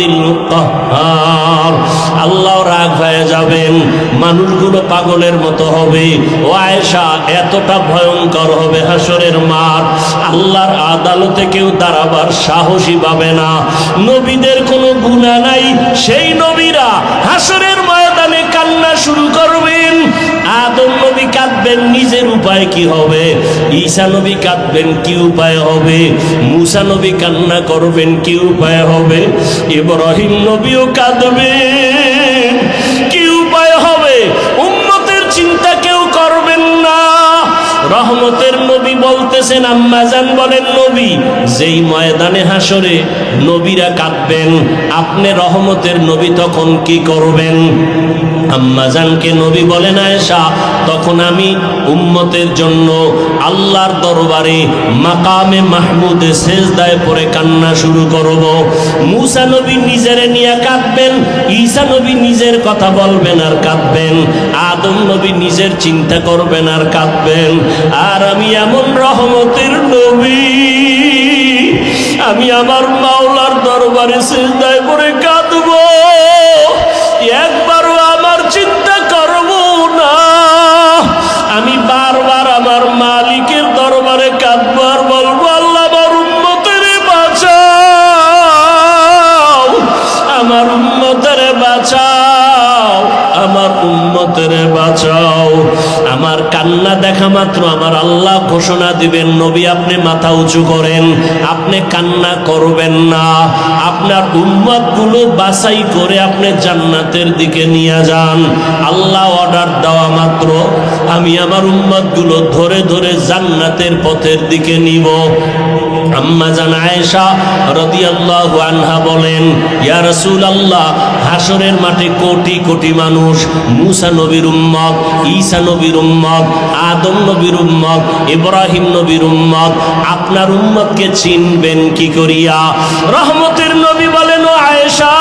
ওয়াহিদিল কাহ্হার। আল্লাহ রাগ হয়ে যাবেন, মানুষগুলো পাগলের মতো হবে। ও আয়েশা, এতটা ভয়ঙ্কর হবে হাসরের মাঠ, আল্লাহর আদালতে কেউ দাঁড়াবার সাহসী পাবে না। নবীদের কোনো গুনাহ নাই, সেই নবীরা হাসরের ময়দানে কান্না শুরু করবেন। আদম নবী কাঁদবেন, নিজের উপায় কি হবে? ঈসা নবী কাঁদবেন, কি উপায় হবে? মুসা নবী কান্না করবেন, কি উপায় হবে? ইব্রাহিম নবীও কাঁদবেন, কি উপায় হবে? উম্মতের চিন্তা কেউ করবেন না। রহমতের নবী বলতেছেন, আম্মাজান বলেন, নবী যেই ময়দানে হাসরে নবীরা কাঁদবেন, আপনি রহমতের নবী তখন কি করবেন? আম্মাজানকে নবী বলেন, আয়েশা, তখন আমি উম্মতের জন্য আল্লাহর দরবারে মাকামে মাহমুদে সেজদায় পড়ে কান্না শুরু করব। মুসা নবী নিজের নিয়ে কাঁদবেন, ঈসা নবী নিজের কথা বলবেন আর কাঁদবেন, আদম নবী নিজের চিন্তা করবেন আর কাঁদবেন। আর আমি এমন রহমতের নবী, আমি আমার মাওলার দরবারে সিজদায় পড়ে কাঁদব, একবারও আমার চিন্তা করব না। আমি বারবার আমার মালিকের দরবারে কাঁদব আর বলবো, আল্লাহ আমার উম্মতের বাঁচাও, আমার উম্মতের বাঁচাও, আমার উম্মতের বাঁচাও। আমার কান্না দেখা মাত্র আমার আল্লাহ ঘোষণা দিবেন, নবী আপনি মাথা উঁচু করেন, আপনি কান্না করবেন না, আপনার উম্মতগুলো বাছাই করে আপনি জান্নাতের দিকে নিয়ে যান। আল্লাহ অর্ডার দেওয়া মাত্র আমি আমার উম্মতগুলো ধরে ধরে জান্নাতের পথের দিকে নিব। আম্মা জান আয়েশা রাদিয়াল্লাহু আনহা বলেন, ইয়া রাসূলুল্লাহ, হাসরের মাঠে কোটি কোটি মানুষ, মুসা নবীর উম্মত, ঈসা নবীর উম্মত, আদম নবীর উম্মত, ইব্রাহিম নবীর উম্মত, আপনার উম্মতকে চিনবেন কি করিয়া? রহমতের নবী বলেন, ও আয়েশা,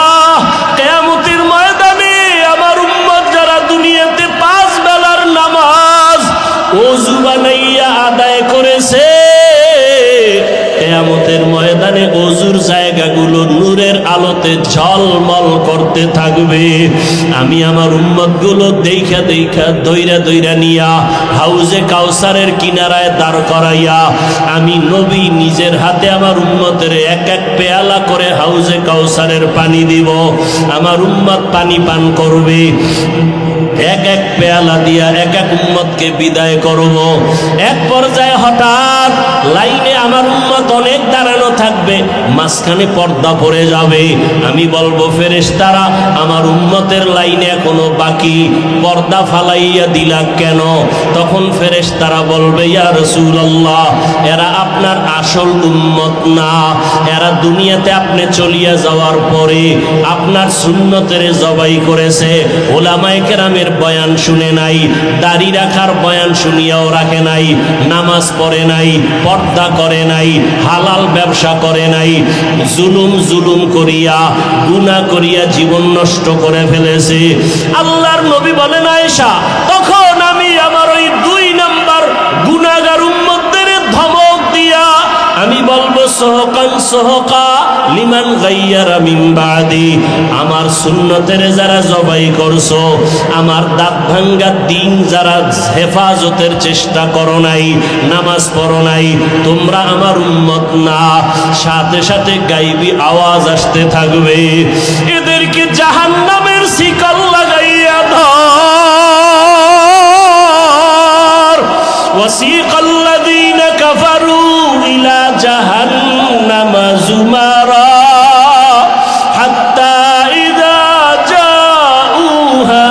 কিয়ামতের ময়দানে আমার উম্মত যারা দুনিয়াতে 5 বেলার নামাজ ওযু বানাইয়া আদায় করেছে, কিয়ামতের ময়দানে ওযুর জায়গাগুলো নূরের আলোতে ঝলমল করতে থাকবে। আমি আমার উম্মতগুলো দেইখা দেইখা দইরা দইরা নিয়া হাউজে কাউসারের কিনারায় দাঁড় করাইয়া আমি নবী নিজের হাতে আমার উম্মতের এক এক পেয়ালা করে হাউজে কাউসারের পানি দিব। আমার উম্মত পানি পান করবে, এক এক পেয়ালা দিয়া এক এক উম্মতকে বিদায় করব। এক পর্যায়ে হঠাৎ লাইনে আমার উম্মত অনেক দাঁড়ানো থাকবে, মাঝখানে পর্দা পড়ে যাবে। আমি বলবো, ফেরেশতারা, আমার উম্মতের লাইনে এখনো বাকি, পর্দা ফালাইয়া দিলা কেন? তখন ফেরেশতারা বলবে, ইয়া রাসূলুল্লাহ, এরা আপনার আসল উম্মত না, এরা দুনিয়াতে আপনি চলিয়া যাওয়ার পরে আপনার সুন্নতের জবাই করেছে, ওলামায়ে কেরামের বয়ান শুনে নাই, দাড়ি রাখার বয়ান শুনিয়াও রাখে নাই, নামাজ পড়ে নাই, পর্দা করে নাই, হালাল ব্যবসা করে নাই, জুলুম করিয়া গুনাহ করিয়া জীবন নষ্ট করে ফেলেছে। আল্লাহর নবী বলেন, আয়েশা, তখন আমি আমার ওই 2 নাম্বার গুনাহগার উম্মতদের ধমক দিয়া আমি বলবো, সহকান সহকা লিমান গাইয়ারা মিন বাদি, আমার সুন্নতের যারা জবাই করছো, আমার দাঁত ভাঙ্গা দিন যারা হেফাজতের চেষ্টা করো নাই, নামাজ পড়ো নাই, তোমরা আমার উম্মত না। সাথে সাথে গাইবি আওয়াজ আসতে থাকবে, এদেরকে জাহান্নামের শিকল লাগাইয়া ধর। ওয়াসিকাল্লাযীনা কাফারু ইলা জাহান্নামা যুমারা হাত্তা ইযা জাউহা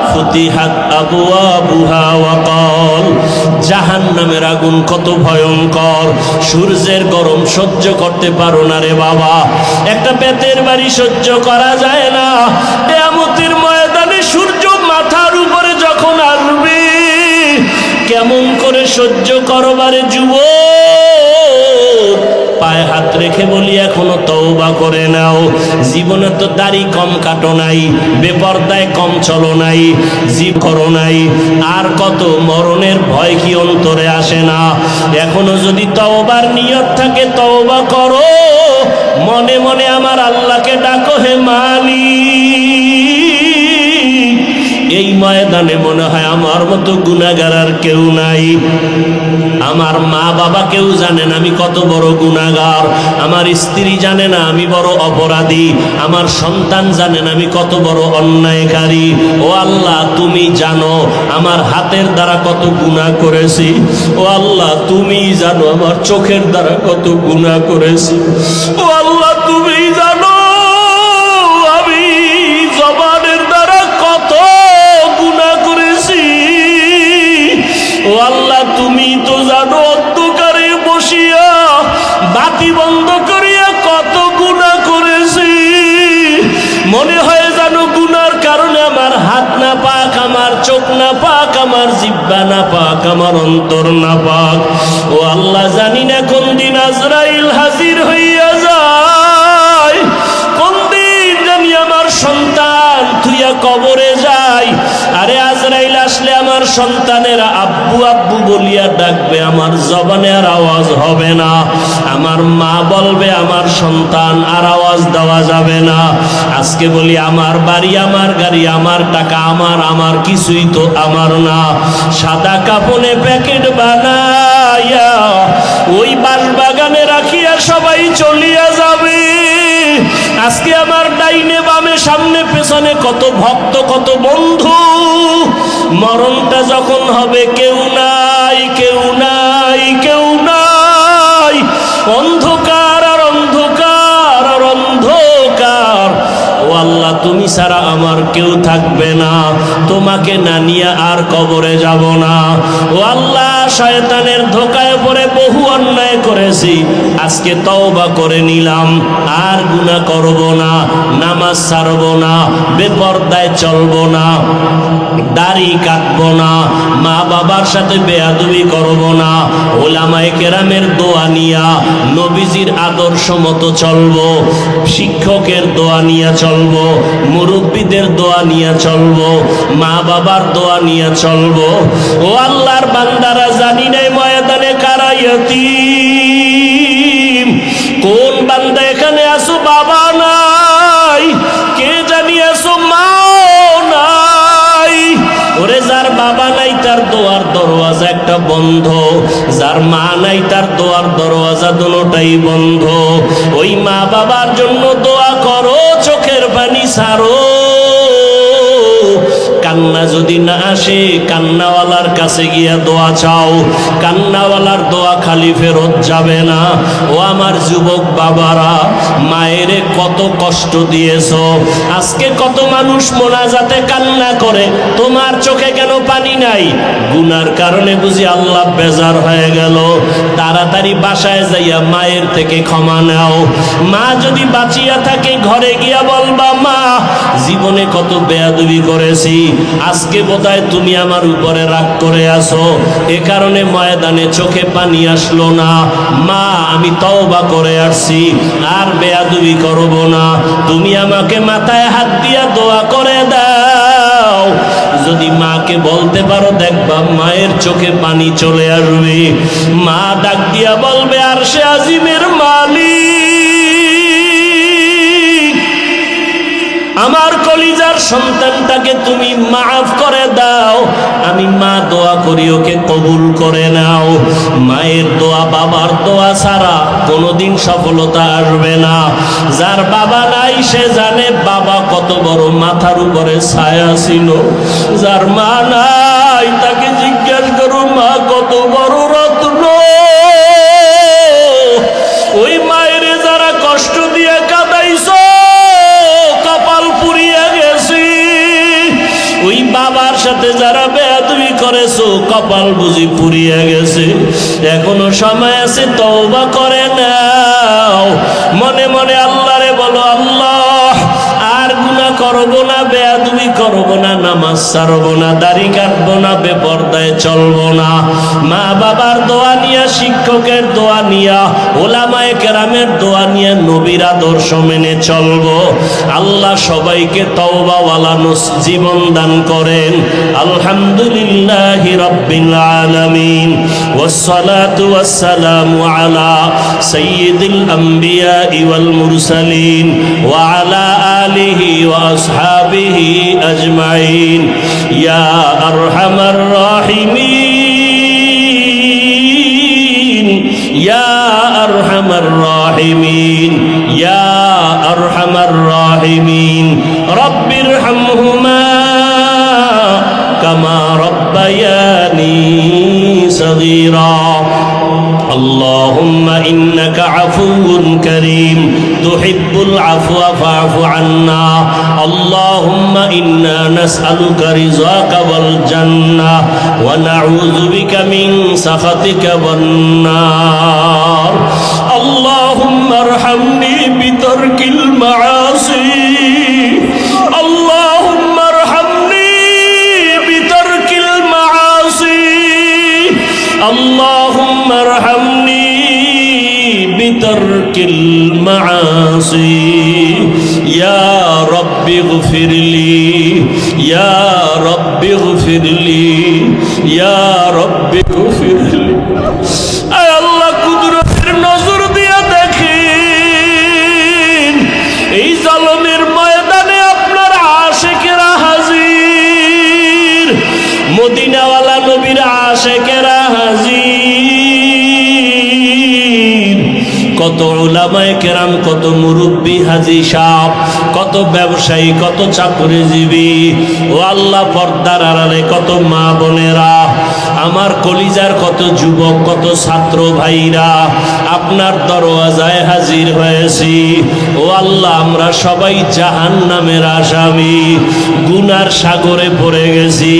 ফুতিহাত আবওয়াবুহা ওয়া ক্বাল। জাহান্নামের আগুন কত ভয়ঙ্কর, সূর্যের গরম সহ্য করতে পারো না রে বাবা, একটা বেতের বাড়ি সহ্য করা যায় না। কিয়ামতের ময়দানে সূর্য মাথার উপরে যখন আসবে, কেমন করে সহ্য করবারে যুবক? পায়ে হাত রেখে বলি, এখনো তওবা করে নাও। জীবনে তো দাড়ি কম কাটো নাই, বেপরদায় কম চলো নাই, জীব করো নাই, আর কত মরণের ভয় কি অন্তরে আসে না? এখনো যদি তওবার নিয়ত থাকে তওবা করো, মনে মনে আমার আল্লাহকে ডাকো, হে মালিক। এই ময়দানে মনে হয় আমার মতো গুনাহগার আর কেউ নাই। আমার মা বাবা কেউ জানে না আমি কত বড় গুনাহগার, আমার স্ত্রী জানে না আমি বড় অপরাধী, আমার সন্তান জানে না আমি কত বড় অন্যায়কারী। ও আল্লাহ, তুমি জানো আমার হাতের দ্বারা কত গুনাহ করেছি। ও আল্লাহ, তুমি জানো আমার চোখের দ্বারা কত গুনাহ করেছি। ও আল্লাহ, তুমি জানো আমি জবানের দ্বারা কত গুনাহ করেছি। ও আল্লাহ, তুমি তো জানো অন্ধকারে বসিয়া বাতি বন্ধ করিয়া কত গুনাহ করেছি। মনে হয় জানো গুনার কারণে আমার হাত না পাক, আমার চোখ না পাক, আমার জিহ্বা না পাক, আমার অন্তর না পাক। ও আল্লাহ, জানি না কোন দিন আজরাইল হাজির হইয়া যায়, কোন দিন জানি আমার সন্তান তুইয়া কবরে যায়। আরে আজরাইল আসলে আমার সন্তানেরা আব্বু আব্বু বলিয়া ডাকবে, আমার জবানে আর আওয়াজ হবে না। আমার মা বলবে আমার সন্তান, আর আওয়াজ দেওয়া যাবে না। আজকে বলি আমার বাড়ি, আমার গাড়ি, আমার টাকা, আমার কিছুই তো আমার না। সাদা কাপড়ে প্যাকেট বানাইয়া ওই বাগানে রাখিয়া সবাই চলিয়া যাবে। আজকে আমার ডাইনে বামে সামনে পেছনে কত ভক্ত, কত বন্ধু। মরণটা যখন হবে কেউ নাই, কেউ নাই, কেউ নাই। অন্ধকার আর অন্ধকার আর অন্ধকার। ও আল্লাহ, তুমি ছাড়া আমার কেউ থাকবে না, তোমাকে না নিয়ে আর কবরে যাব না। ও আল্লাহ, শয়তানের ধোকায় পড়ে বহু অন্যায় করেছি, আজকে তওবা করে নিলাম, আর গুনাহ করব না, নামাজ ছাড়ব না, বেপরদায় চলব না, দাড়ি কাটব না, মা বাবার সাথে বেয়াদবি করব না, ওলামায়ে কেরামের দোয়া নিয়া নবীজির আদর্শ মতো চলব, শিক্ষকের দোয়া নিয়ে চলব, মুরব্বীদের দোয়া নিয়ে চলব, মা বাবার দোয়া নিয়ে চলব। ও আল্লাহর বান্দারা, জানি নাই ময়দানে কারা ইয়াতীম। কোন বান্দা এখানে আসো বাবা নাই, কে জানি আসো মাও নাই। ওরে যার বাবা নাই তার দোয়ার দরওয়াজা একটা বন্ধ, যার মা নাই তার দোয়ার দরওয়াজা দুটোটাই বন্ধ। ওই মা বাবার জন্য দোয়া করো, চোখের পানি ছাড়ো। কান্না যদি না আসে, কান্নাওয়ালার কাছে গিয়া দোয়া চাও, কান্নাওয়ালার দোয়া খালি ফেরত যাবে না। ও আমার যুবক বাবারা, মায়েরে কত কষ্ট দিয়েছ। আজকে কত মানুষ মোনাজাতে কান্না করে, তোমার চোখে কেন পানি নাই? গুনার কারণে বুঝি আল্লাহ বেজার হয়ে গেল। তাড়াতাড়ি বাসায় যাইয়া মায়ের থেকে ক্ষমা নাও। মা যদি বাঁচিয়া থাকে ঘরে গিয়া বলবা, মা জীবনে কত বেয়াদবি করেছি, আজকে বোধহয় তুমি আমার উপরে রাগ করে আসো, এ কারণে ময়দানে চোখে পানি আসলো না। মা, আমি তওবা করে আসছি, আর বেয়াদবি করব না। তুমি আমাকে মাথায় হাত দিয়া দোয়া করে দাও। যদি মাকে বলতে পারো, দেখবা মায়ের চোখে পানি চলে আসবে। মা ডাক দিয়া বলবে, আরশে আজিমের মালিক, আমার কলিজার সন্তানটাকে তুমি মাফ করে দাও। আমি মা দোয়া করি, ওকে কবুল করে নাও। মায়ের দোয়া, বাবার দোয়া ছাড়া কোনোদিন সফলতা আসবে না। যার বাবা নাই সে জানে বাবা কত বড় মাথার উপরে ছায়া ছিল। যার মা নাই তাকে জিজ্ঞেস করো, মা কত বড় রত্ন। ওই মায়ের যারা কষ্ট দিয়ে কাঁদাইছো, কপাল পুড়িয়া গেছি। ওই বাবার সাথে যারা বেয়াদবি করেছো, কপাল বুঝি পুড়িয়া গেছে। এখনো সময় আছে, তওবা করে নাও। মনে মনে আল্লাহরে বলো, আল্লাহ আর গুনাহ করব না, বেয়াদবি বেয়াদবি করব না, নামাজ ছাড়ব না, দাড়ি কাটবো না, বেপরদায় চলবো না। মা বাবার দোয়া নিয়া, শিক্ষকের দোয়া নিয়া, ওলামায়ে কেরামের দোয়া নিয়া নবীর আদর্শ মেনে চলবো। আল্লাহ সবাইকে তওবাওয়ালা জীবন দান করেন। আলহামদুলিল্লাহি রাব্বিল আলামিন, ওয়াসসালাতু ওয়াসসালামু আলা সাইয়্যিদিল আমবিয়া ওয়াল মুরসালিন ওয়া আলা আলিহি ওয়া আসহাবিহি আজমাইন। ইয়া আরহামার রাহিমিন, ইয়া আরহামার রাহিমিন, ইয়া আরহামার রাহিমিন। রব্বিরহামহুমা কামা রব্বায়ানি সগীরা। اللهم إنك عفو كريم تحب العفو فاعف عنا. اللهم إنا نسألك رضاك والجنة ونعوذ بك من سخطك والنار. اللهم ارحمني بترك المعاصي. اللهم ارحمني بترك المعاصي. اللهم ارحمني بترك المعاصي. يا رب اغفر لي، يا رب اغفر لي، يا رب اغفر لي. আয় আল্লাহ, কুদরতের নজর দিয়া দেখেন, এই জালমের ময়দানে আপনার আশিকেরা হাজির, মদিনাওয়ালা নবীর আশিকেরা হাজির। কত উলামায়ে কেরাম, কত মুরব্বী হাজী সাহেব, কত ব্যবসায়ী, কত চাকরিজীবী, ও আল্লাহ পর্দার আড়ালে কত মা বোনেরা, আমার কলিজার কত যুবক, কত ছাত্র ভাইরা আপনার দরওয়াজায় হাজির হয়েছি। ও আল্লাহ, আমরা সবাই জাহান্নামের আসামি, গুনার সাগরে পড়ে গেছি।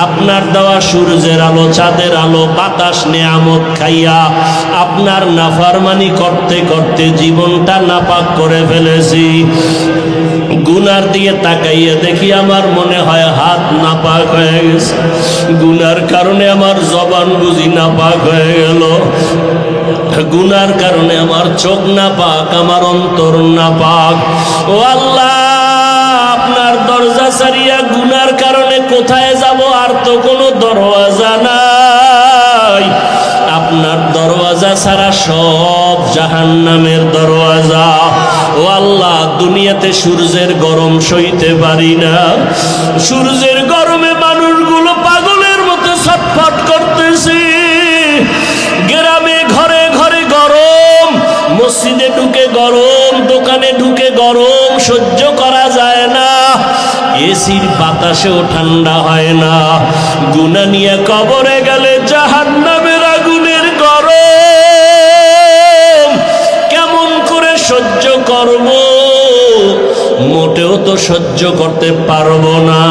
আপনার দেওয়া সূর্যের আলো, চাঁদের আলো, বাতাস নেয়ামত খাইয়া আপনার নাফরমানি করতে করতে জীবনটা নাপাক করে ফেলেছি। গুনার দিয়ে তাকাইয়া দেখি আমার মনে হয় হাত নাপাক হয়ে গেছে, গুনার কারণে আমার জবান বুঝি নাপাক হয়ে গেল, গুনার কারণে আমার চোখ নাপাক, আমার অন্তর নাপাক। ও আল্লাহ, আপনার দরজা ছাড়িয়া গুনার কারণে কোথায় যাব? আর তো কোনো দরওয়াজা নাই। আপনার দরওয়াজা ছাড়া সব জাহান্নামের দরওয়াজা। ও আল্লাহ, দুনিয়াতে সূর্যের গরম সইতে পারি না, সূর্যের গরমে মানুষগুলো পাগলের মতো ছটফট করতেছে। গ্রামে ঘরে ঘরে গরম, মসজিদে ঢুকে গরম, দোকানে ঢুকে গরম, সহ্য করা যায় না। এসির বাতাসেও ঠান্ডা হয় না। গুনাহ নিয়ে কবরে গেলে জাহান্নামের আগুনের গরম কেমন করে সহ্য করব? মোটেও তো সহ্য করতে পারবো না।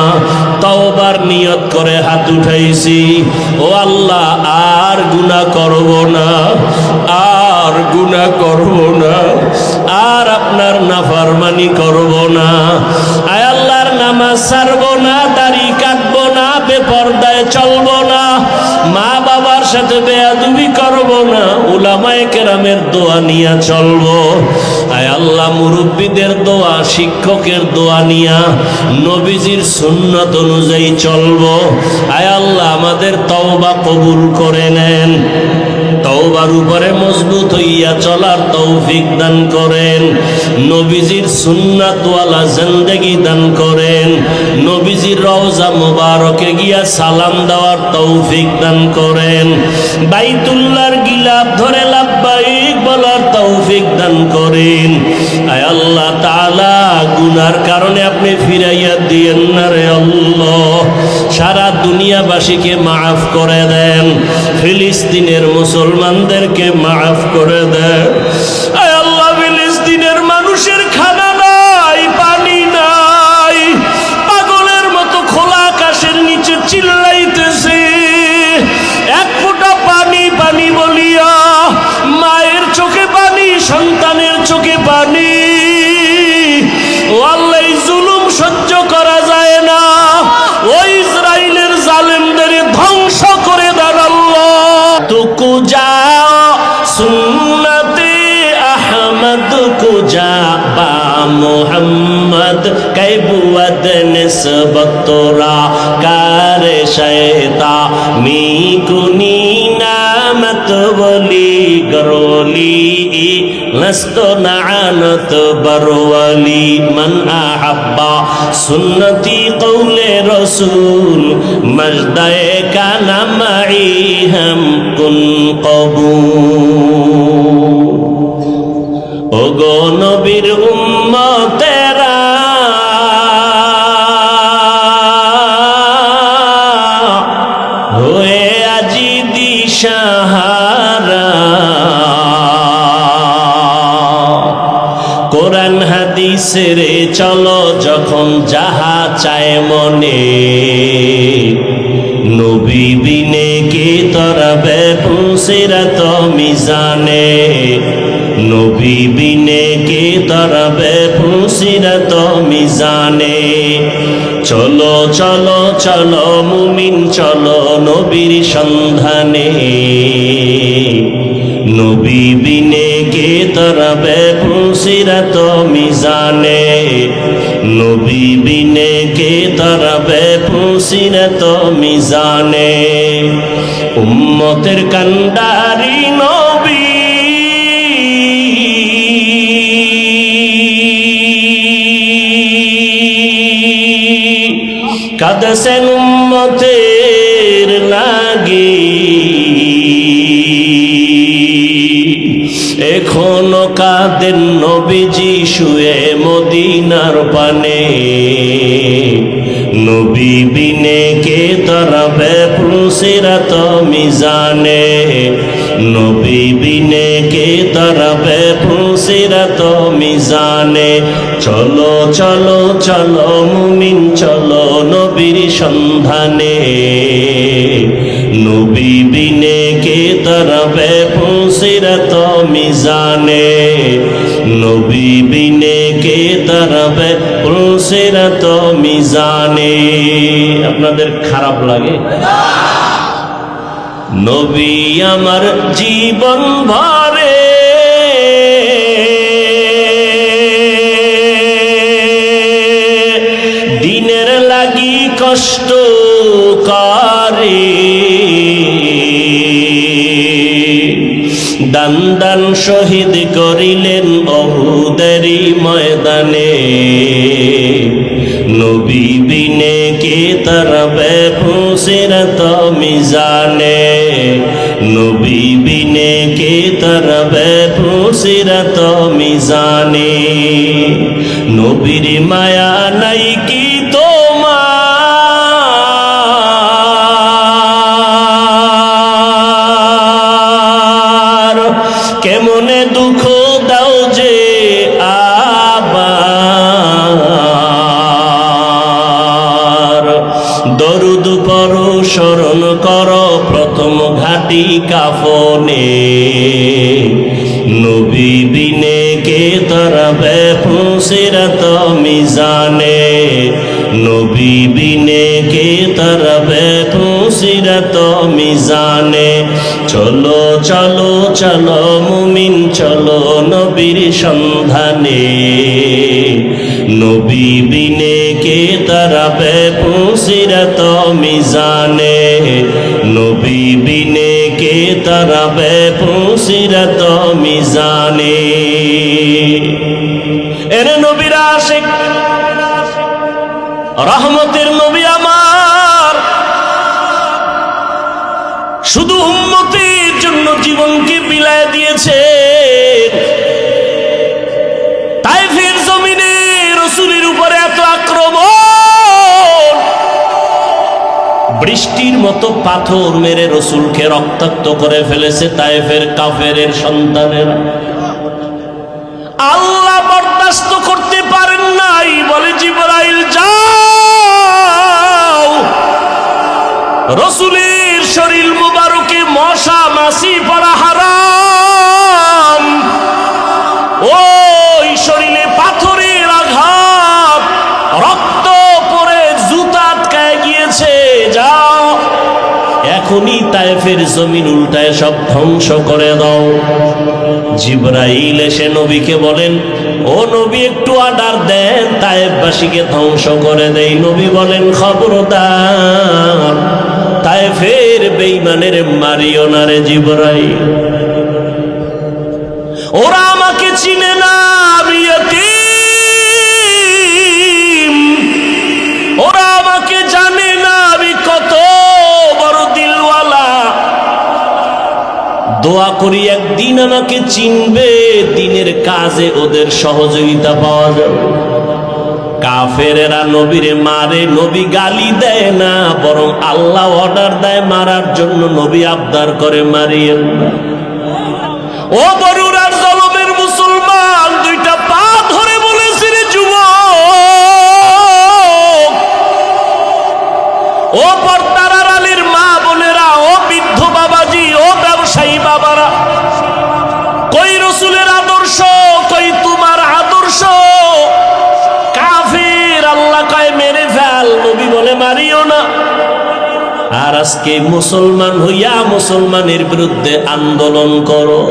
তওবার নিয়ত করে হাত উঠাইছি, ও আল্লাহ, আর গুনাহ করব না, আর গুনাহ করব না, আর আপনার নাফরমানি করব না। আয় আল্লাহর নামাজ ছাড়বো না, দাড়ি কাটবো না, বেপরদায় চলবো না, মা বাবার সাথে বেয়াদবি করব না, উলামায়ে কেরামের দোয়া নিয়ে চলবো। আয় আল্লাহ, মুরব্বীদের দোয়া, শিক্ষকের দোয়া নিয়া নবীজির সুন্নাত অনুযায়ী চলবো। আয় আল্লাহ, আমাদের তওবা কবুল করে নেন, তওবার উপরে মজবুত হইয়া চলার তৌফিক দান করেন, নবীজির সুন্নাতওয়ালা জিন্দেগি দান করেন, নবীজির রওজা মুবারকে গিয়া সালাম দেওয়ার তৌফিক দান করেন, বাইতুল্লাহর গিলাফ ধরে লাব্বাইক বলার তৌফিক দান করেন। আয় আল্লাহ তাআলা, গুনার কারণে আপনি ফিরাইয়া দিয়েন না রে আল্লাহ। সারা দুনিয়াবাসীকে মাফ করে দেন, ফিলিস্তিনের মুসলমানদেরকে মাফ করে দেন। আয় আল্লাহ, ফিলিস্তিনের মানুষের খানা নাই, পানি নাই, পাগলের মতো খোলা আকাশের নিচে চিল্লাইতেছে, এক ফোঁটা পানি পানি বলিয়া মায়ের চোখে পানি, সন্তানের চোখে পানি। ও আল্লাহ, এই জুলুম সহ্য করা যায় না। মুহাম্মদ কাইবুয়াদ নিসবতরা কার শায়তা মি কুনি নামত বলি গরলি লস্ত নানত বরওয়ালি মান আহাব্বা সুন্নতি কৌলে রসুল মজদায়ে কানা মাই হাম কুন কবুল। ওগো নবীর উম্মতেরা হয়ে আজি দিশাহারা, কোরআন হাদিসের চলো যখন যাহা চায় মনে, নবী বিনে কে তরবে পুসিরাত মিজানে, নবী বিনে কে তরবে পুসিরাত মিজানে। চলো চলো চলো মুমিন চলো নবীর সন্ধানে, নবী বিনে কে তরবে পুসিরাত মিজানে, নবী বিনে কে তরবে পুসিরাত মিজানে। উম্মতের কান্ডারি নবী কাঁদছেন উম্মতের লাগি, এখনো কাঁদেন নবীজি শুয়ে মদিনার পানে, নবী বিনে কে তরবে পুসিরাত মিজানে, নবী বিনে কে তরবে পুসিরাত মিজানে। চলো চলো চলো মুমিন চলো নবীর সন্ধানে, নবী বিনে কে তরবে পুসিরাত মিজানে, নবী বিনে কে তরবে পুসিরাত মিজানে। আপনাদের খারাপ লাগে? নবী আমার জীবন ভরে দিনের লাগি কষ্ট করে, দান দান শহীদ করিলেন উহুদেরই ময়দানে, নবী বিনে কে তরবে পুসিরাত মিজানে, নবী বিনে কে তরবে পুসিরাত মিজানে। নবীর মায়া নাই কি তোমার, কেমনে দুঃখ দাও যে আবার, দরুদ পড়ো স্মরণ করো প্রথম ঘাটি কাফনে, নবী বিনে কে তরবে পুসিরাত মিজানে, নবী বিনে কে তরবে পুসিরাত মিজানে। চলো চলো চলো মুমিন চলো নবীর সন্ধানে, নবী বিনে কে তরবে পুসিরাত মিজানে, নবী বিনে কে তরবে পুসিরাত মিজানে। এরে নবীর আশিক রহমতের নবী আমার শুধু উম্মতের জন্য জীবনকে বিলায় দিয়েছে। তায়েফের জমিনে রাসূলের উপরে এত আক্রমণ, বৃষ্টির মতো পাথর মেরে রাসূলকে রক্তাক্ত করে ফেলেছে তায়েফের কাফেরের সন্তানেরা। আল্লাহ বরদাস্ত করতে পারেন নাই, বলে জিবরাইল যাও, রাসূলের শরীর মুবারকে মশা মাছি পড়া হারাম, ওই শরীরে পাথরের আঘাত, রক্ত পড়ে জুতা আটকায় গিয়েছে, যাও এখনই তায়েফ তায়েফের জমিন উল্টায় সব ধ্বংস করে দাও। জিবরাইল এসে নবীকে বলেন, ও নবী একটু অর্ডার দেন, তায়েফবাসীকে ধ্বংস করে দেই। নবী বলেন, খবরদার, তায়েফের বেঈমানের মারিও না রে জিবরাইল, ওরা আমাকে চিনে না, আমি ইয়তীম, ওরা আমাকে জানে না আমি কত বড় দিলওয়ালা। দোয়া করি একদিন আমাকে চিনবে, দিনের কাজে ওদের সহযোগিতা পাওয়া যাবে। কাফেরেরা নবীরে মারে, নবী গালি দেয় না, বরং আল্লাহ অর্ডার দেয় মারার জন্য। নবী আবদার করে, মারিয়েন না। ও বরুরার জলমের মুসলমান, দুইটা পা ধরে বলেছে রে যুবক, ও পর্দার আড়ালের মা বোনেরা, ও বৃদ্ধ বাবাজি, ও ব্যবসায়ী বাবারা, কই রসুলের আদর্শ, কই তোমার আদর্শ? কাফির আল্লাহ কয় মেরে ফেল, নবী বলে মারিও না। আর আজকে মুসলমান হইয়া মুসলমানের বিরুদ্ধে আন্দোলন করো,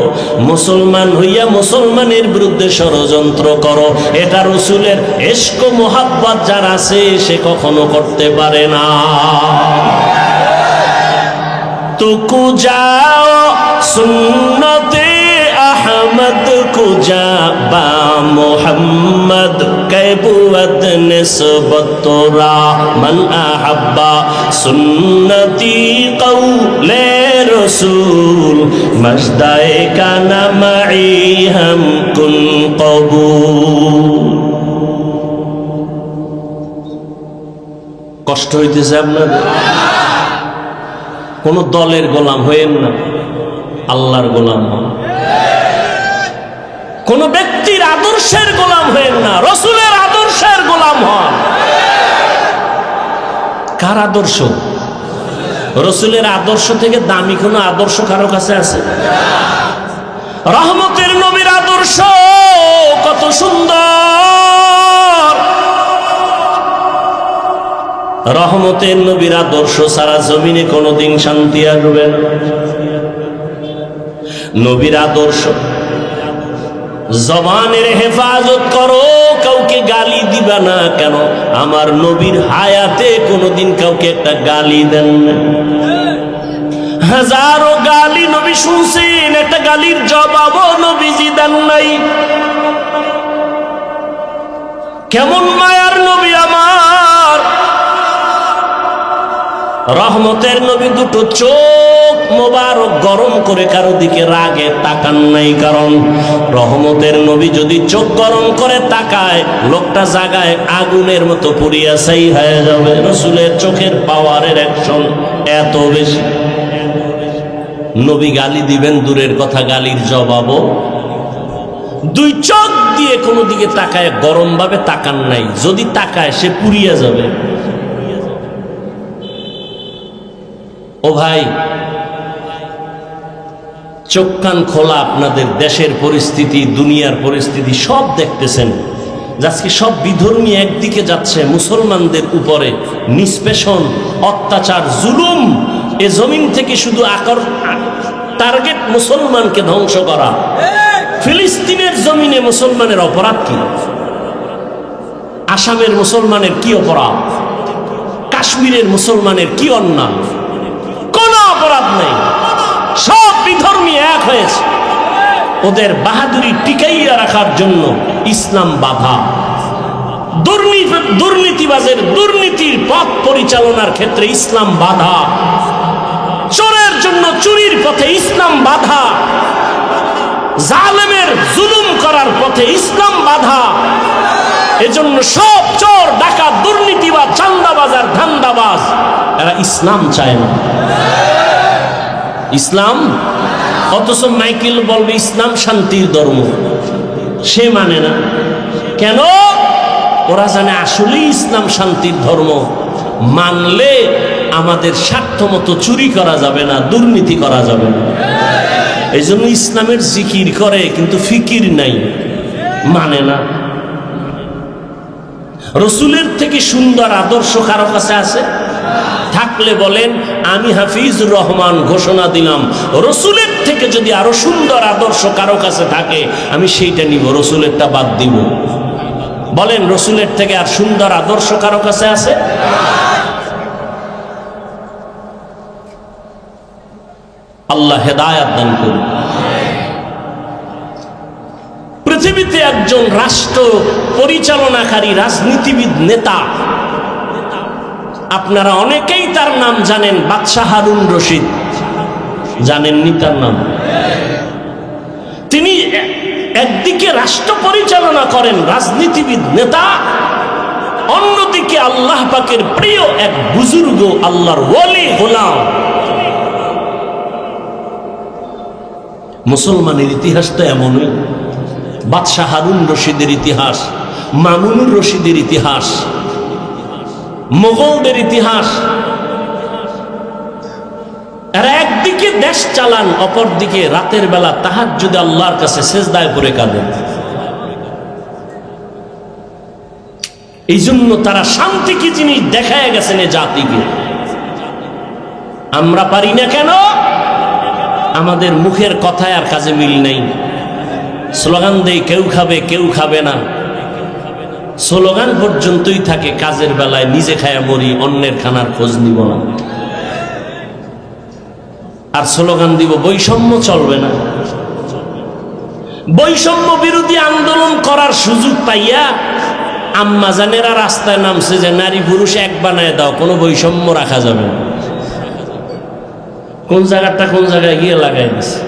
মুসলমান হইয়া মুসলমানের বিরুদ্ধে ষড়যন্ত্র করো, এটা রসুলের ইশক মোহাব্বত যার আছে সে কখনো করতে পারে না। তুকু যাও সুন্নতে আহমদ কুজা বা মোহাম্মদ कैबुअत निस्बत तोरा मन अहब्बा सुन्नती कौले रसूल मजदाए का नमई हम कुन कबूल। কষ্ট হইতেছে আপনাদের? কোন দলের গোলাম হইেন না, আল্লাহর গোলাম হন। কোন ব্যক্তির আদর্শের গোলাম হইেন না, রসুলের আদর্শের গোলাম হন। কার আদর্শ? রসুলের আদর্শ থেকে দামি কোন আদর্শ কারো কাছে আছে? রহমতের নবীর আদর্শ কত সুন্দর! রহমতের নবীর আদর্শ সারা জমিনে কোনোদিন শান্তি আসবে না। নবীর আদর্শ, জবানের হেফাজত করো, কাউকে গালি দিবা না। কেন? আমার নবীর হায়াতে কোনোদিন কাউকে একটা গালি দেন না। হাজারো গালি নবী শুনছেন, একটা গালির জবাবও নবীজি দেন নাই। কেমন মায়ার নবী আমার! রহমতের নবী দুটো চোখ মোবারক গরম করে কারো দিকে রাগে তাকান নাই। কারণ রহমতের নবী যদি চোখ গরম করে তাকায়, লোকটা জাগায় আগুনের মতো পুড়িয়া ছাই হয়ে যাবে। রসুলের চোখের পাওয়ারের অ্যাকশন এত বেশি। নবী গালি দিবেন দূরের কথা, গালির জবাবও দুই চোখ দিয়ে কোনো দিকে তাকায় গরম ভাবে তাকান নাই। যদি তাকায় সে পুড়িয়া যাবে। ও ভাই, চোখ কান খোলা, আপনাদের দেশের পরিস্থিতি, দুনিয়ার পরিস্থিতি সব দেখতেছেন। আজকে সব বিধর্মী একদিকে যাচ্ছে, মুসলমানদের উপরে নিষ্পেষণ, অত্যাচার, জুলুম। এ জমিন থেকে শুধু টার্গেট মুসলমানকে ধ্বংস করা। ফিলিস্তিনের জমিনে মুসলমানের অপরাধ কি? আসামের মুসলমানের কি অপরাধ? কাশ্মীরের মুসলমানের কি অন্যায়? কোনো অপরাধ নেই। সব বিধর্মী এক হয়েছে। ওদের বাহাদুরি টিকাইয়া রাখার জন্য ইসলাম বাধা। দুর্নীতিবাজের দুর্নীতির পথ পরিচালনার ক্ষেত্রে ইসলাম বাধা। চোরের জন্য চুরির পথে ইসলাম বাধা। জালেমের জুলুম করার পথে ইসলাম বাধা। এজন্য সব চোর, ডাকাত, দুর্নীতিবাজ, চান্দাবাজ আর ধান্দাবাজ এরা ইসলাম চায় না। ইসলাম, অথচ মাইকেল বলবে ইসলাম শান্তির ধর্ম, সে মানে না। কেন? ওরা জানে আসলে ইসলাম শান্তির ধর্ম। মানলে আমাদের স্বার্থ মতো চুরি করা যাবে না, দুর্নীতি করা যাবে না। এই জন্য ইসলামের জিকির করে কিন্তু ফিকির নাই, মানে না। রসুলের থেকে সুন্দর আদর্শ কারো কাছে আছে? থাকলে বলেন, আমি হাফিজুর রহমান ঘোষণা দিলাম, রসুলের থেকে যদি আরো সুন্দর আদর্শ কারো কাছে থাকে আমি সেইটা নিব, রসুলেরটা বাদ দিব। বলেন, রসুলের থেকে আর সুন্দর আদর্শ কারো কাছে আছে? আল্লাহ হেদায়াত দান করুন। পৃথিবীতে একজন রাষ্ট্র পরিচালনাকারী রাজনীতিবিদ নেতা, আপনারা অনেকেই তার নাম জানেন, বাদশাহ হারুন রশিদ। জানেননি তার নাম? তিনি একদিকে রাষ্ট্র পরিচালনা করেন, রাজনীতিবিদ নেতা, অন্যদিকে আল্লাহ পাকের প্রিয় এক বুজুর্গ, আল্লাহর ওয়ালি গোলাম। মুসলমানের ইতিহাস তো এমনই। বাদশাহ হারুন রশিদের ইতিহাস, মামুনুর রশিদের ইতিহাস, মোগলদের ইতিহাস। এরা একদিকে দেশ চালান, অপরদিকে রাতের বেলা তাহাজ্জুদে আল্লাহর কাছে সেজদায় পড়ে কাঁদেন। এই জন্য তারা শান্তি কি জিনিস দেখায় গেছেন এ জাতিকে। আমরা পারি না কেন? আমাদের মুখের কথায় আর কাজে মিল নেই। স্লোগান দেই, কেউ খাবে কেউ খাবে না, স্লোগান পর্যন্তই থাকে, কাজের বেলায় নিজে খায়া মরি, অন্যের খানার খোঁজ নিব না। আর স্লোগান দিব বৈষম্য চলবে না। বৈষম্য বিরোধী আন্দোলন করার সুযোগ পাইয়া আম্মাজানেরা রাস্তায় নামছে যে নারী পুরুষ এক বানায় দাও, কোনো বৈষম্য রাখা যাবে না। কোন জায়গাটা কোন জায়গায় গিয়ে লাগাই দিছে,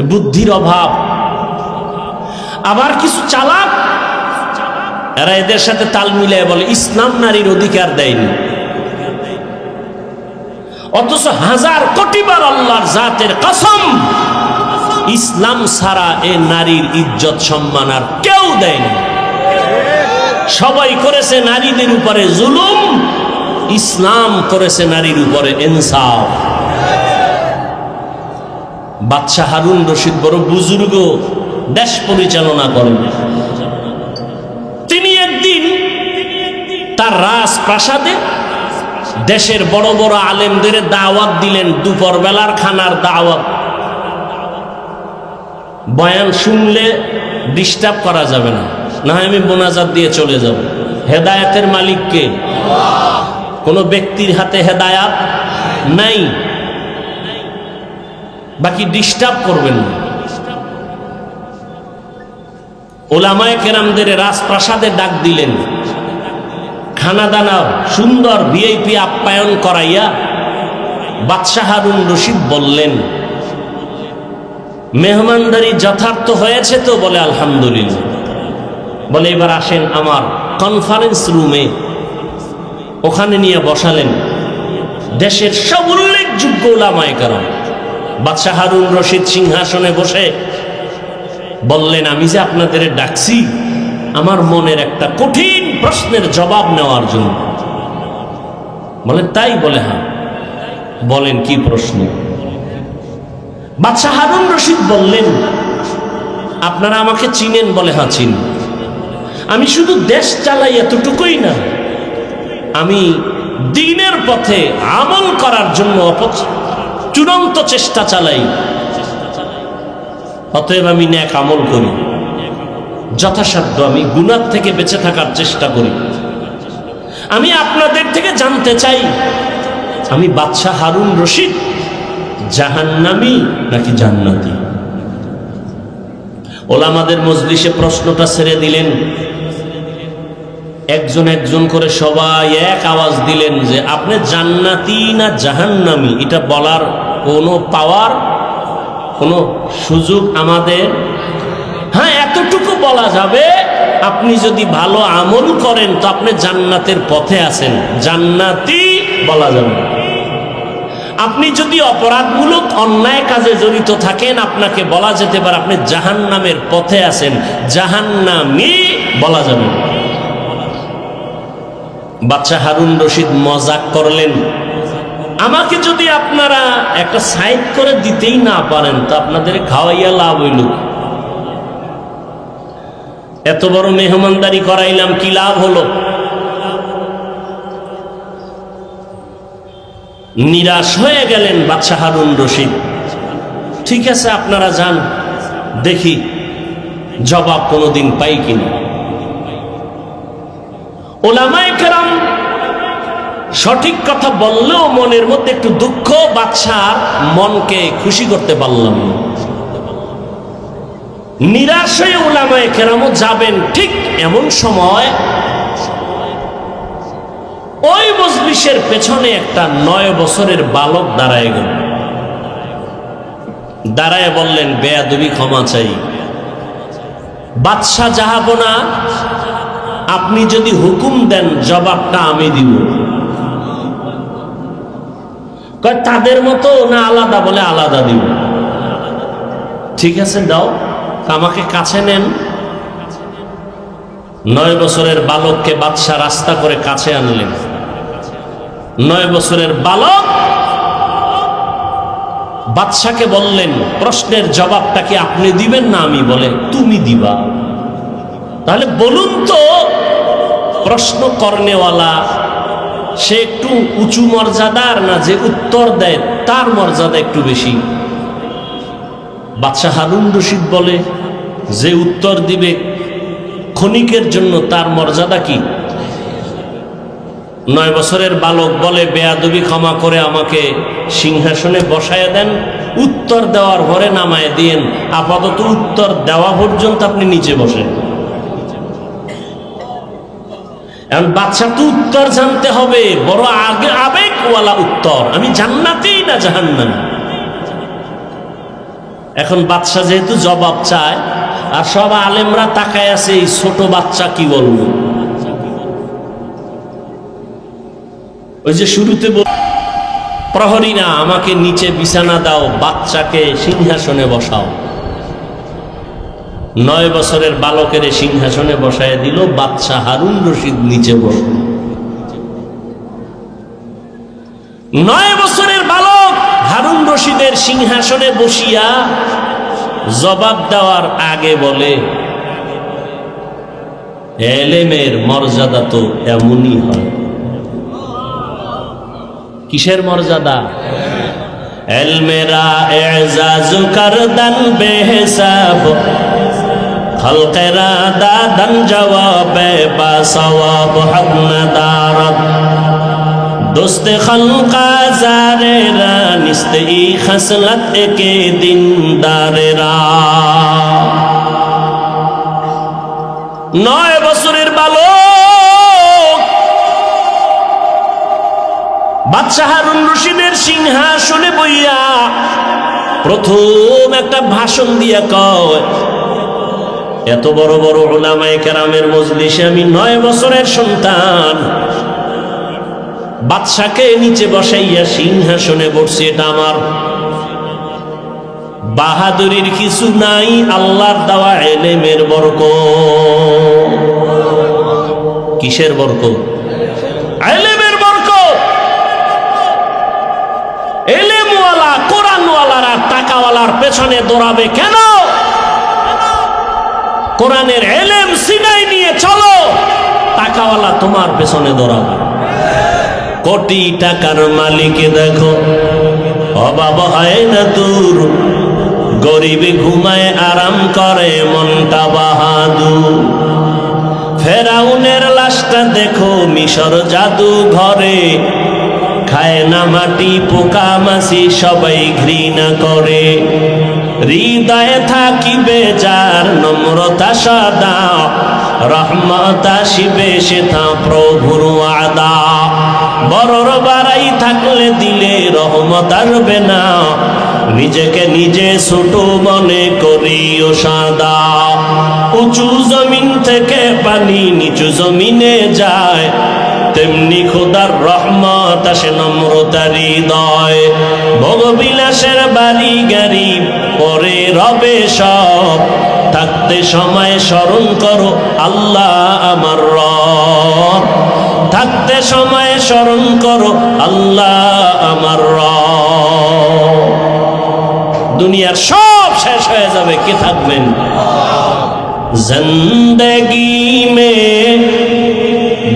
বুদ্ধির অভাব। আবার কিছু চালাক, এরা এদের সাথে তাল মিলিয়ে বলে ইসলাম নারীর অধিকার দেয়নি, অথচ হাজার কোটিবার আল্লাহর জাতের কসম, ইসলাম ছাড়া এ নারীর ইজ্জত সম্মান আর কেউ দেয়নি। সবাই করেছে নারীদের উপরে জুলুম, ইসলাম করেছে নারীর উপরে ইনসাফ। বাদশাহ হারুন রশিদ বড় বুজুর্গ, দেশ পরিচালনা করেন। তিনি একদিন তার রাজপ্রাসাদে দেশের বড় বড় আলেমদের দাওয়াত দিলেন, দুপুর বেলার খানার দাওয়াত। বয়ান শুনলে ডিস্টার্ব করা যাবে না, না হয় আমি মোনাজাত দিয়ে চলে যাব। হেদায়েতের মালিক কে? কোন ব্যক্তির হাতে হেদায়াত নাই, বাকি ডিস্টার্ব করবেন না। ওলামায়ে কেরামদের রাজপ্রাসাদে ডাক দিলেন, খানা দানা সুন্দর ভিআইপি আপ্যায়ন করাইয়া বাদশাহ হারুন রশিদ বললেন, মেহমানদারি যথার্থ হয়েছে তো? বলে আলহামদুলিল্লাহ। বলে এবার আসেন আমার কনফারেন্স রুমে। ওখানে নিয়ে বসালেন দেশের সব উল্লেখযোগ্য ওলামায়ে কেরাম। বাদশাহ হারুন রশিদ সিংহাসনে বসে বললেন, আমি যে আপনাদের ডাকছি আমার মনের একটা কঠিন প্রশ্নের জবাব নেওয়ার জন্য। বলেন তাই? বলে হ্যাঁ। বলেন কি প্রশ্ন? বাদশাহ হারুন রশিদ বললেন, আপনারা আমাকে চিনেন? বলে হ্যাঁ চিনি। আমি শুধু দেশ চালাই এতটুকুই না, আমি দ্বীনের পথে আমল করার জন্য চূড়ান্ত চেষ্টা চালাই। অতএব আমি নেক আমল করি, যথাসাধ্য আমি গুনাহ থেকে বেঁচে থাকার চেষ্টা করি। আমি আপনাদের থেকে জানতে চাই, আমি বাদশাহ হারুন রশিদ জাহান্নামী নাকি জান্নাতি? ওলামাদের মজলিসে প্রশ্নটা ছেড়ে দিলেন। একজন একজন করে সবাই এক আওয়াজ দিলেন যে আপনি জান্নাতি না জাহান্নামী এটা বলার কোনো পাওয়ার, কোনো সুযোগ আমাদের? হ্যাঁ, এতটুকু বলা যাবে, আপনি যদি ভালো আমল করেন তো আপনি জান্নাতের পথে আছেন, জান্নাতি বলা যাবে। আপনি যদি অপরাধমূলক অন্যায় কাজে জড়িত থাকেন আপনাকে বলা যেতে পারে আপনি জাহান্নামের পথে আছেন, জাহান্নামী বলা যাবে। বাদশাহ হারুন রশিদ মজাক করলেন, আমাকে যদি আপনারা একটা সাইড করে দিতেই না পারেন তো আপনাদের খাওয়াইয়া লাভ হইল? এত বড় মেহমানদারি করাইলাম, কি লাভ হলো? নিরাশ হয়ে গেলেন বাদশাহ হারুন রশিদ। ঠিক আছে, আপনারা যান, দেখি জবাব কোনোদিন পাই কিনা। ওলামায়ে কেরাম সঠিক কথা বললেও মনের মধ্যে একটু দুঃখ, বাদশার মনকে খুশি করতে পারলাম না। নিরাশ হয়ে ওলামায়ে কেরামও যাবেন। ঠিক এমন সময় ওই মজলিসের পেছনে একটা 9 বছরের বালক দাঁড়ায় গেল। দাঁড়ায় বললেন, বেয়াদবি ক্ষমা চাই, বাদশাহ জাহাপনা, আপনি যদি হুকুম দেন জবাবটা আমি দিব। কয় তাদের মতো না আলাদা? বলে আলাদা দিব। ঠিক আছে দাও, আমাকে কাছে নেন। 9 বছরের বালককে বাদশাহ রাস্তা করে কাছে আনলেন। 9 বছরের বালক বাদশাকে বললেন, প্রশ্নের জবাবটা কি আপনি দিবেন না আমি? বলে তুমি দিবা। তাহলে বলুন তো, প্রশ্ন করনেওয়ালা সে একটু উঁচু মর্যাদার, না যে উত্তর দেয় তার মর্যাদা একটু বেশি? বাদশাহ হারুন রশিদ বলে, যে উত্তর দিবে ক্ষণিকের জন্য তার মর্যাদা কি? 9 বছরের বালক বলে, বেয়াদবি ক্ষমা করে আমাকে সিংহাসনে বসায় দেন, উত্তর দেওয়ার ঘরে নামায় দিয়েন, আপাতত উত্তর দেওয়া পর্যন্ত আপনি নিচে বসেন। এখন বাদশা তো উত্তর জানতে হবে, বড় আগে আবেগওয়ালা উত্তর, আমি জান্নাতি না জাহান্নামী। এখন বাদশা যেহেতু জবাব চায়, আর সব আলেমরা তাকায় আছে, এই ছোট বাচ্চা কি বলবো। ওই যে শুরুতে প্রহরীরা, আমাকে নিচে বিছানা দাও, বাচ্চাকে সিংহাসনে বসাও। 9 বছরের বালকের সিংহাসনে বসায় দিল, বাদশাহ হারুন রশিদ নিচে বসল। 9 বছরের বালক হারুন রশিদের সিংহাসনে বসিয়া জবাব দেওয়ার আগে বলে, এলেমের মর্যাদা তো এমনই হয়। কিসের মর্যাদা? এলমেরা এজাজ করদান বেহিসাব, খলকেরা দাদান জওয়াবে বা সওয়াব হক নদারত, দোস্তে খলকা জারেরা নিস্তে ই খসলত কে দিনদারেরা। 9 বছরের বালক বাদশাহ হারুন রশিদের সিংহাসনে বইয়া প্রথম একটা ভাষণ দিয়া কয়, এত বড় বড় উলামায়ে কেরামের মজলিসে আমি 9 বছরের সন্তান, বাদশাকে নিচে বসাইয়া সিংহাসনে বসছি, এটা আমার বাহাদুরির কিছু নাই, আল্লাহর দেওয়া এলেমের বরকত। কিসের বরকত? এলেমের বরকত। এলেমওয়ালা কোরআনওয়ালারা টাকাওয়ালার পেছনে দৌড়াবে কেন? কোরআনের এলেম সিনায় নিয়ে চলো, টাকাওয়ালা তোমার পেছনে দৌড়াবে। কোটি টাকার মালিক দেখো, অভাব হয় না তোর, গরিবে ঘুমায় আরাম করে মনটা বাহাদুর। ফেরাউনের লাশটা দেখো মিশর জাদু ঘরে, খায় না মাটি পোকা মাছি সবাই ঘৃণা করে। হৃদয়ে থাকিবে যার নম্রতা সদা, রহমত আসিবে সেথা প্রভুর ওয়াদা। বড়র বাড়াই থাকলে দিলে রহমত আসবে না, নিজেকে নিজে ছোট মনে করিও সাদা। উঁচু জমিন থেকে পানি নিচু জমিনে যায়, তেমনি খোদার রহমত আসে নম্রতার হৃদয়। ভোগবিলাসের বাড়ি গাড়ি পরে রবে সব, থাকতে সময় স্মরণ করো আল্লাহ আমার রব, থাকতে সময় স্মরণ করো আল্লাহ আমার রব। দুনিয়ার সব শেষ হয়ে যাবে, কে থাকবেন? জিন্দগি মে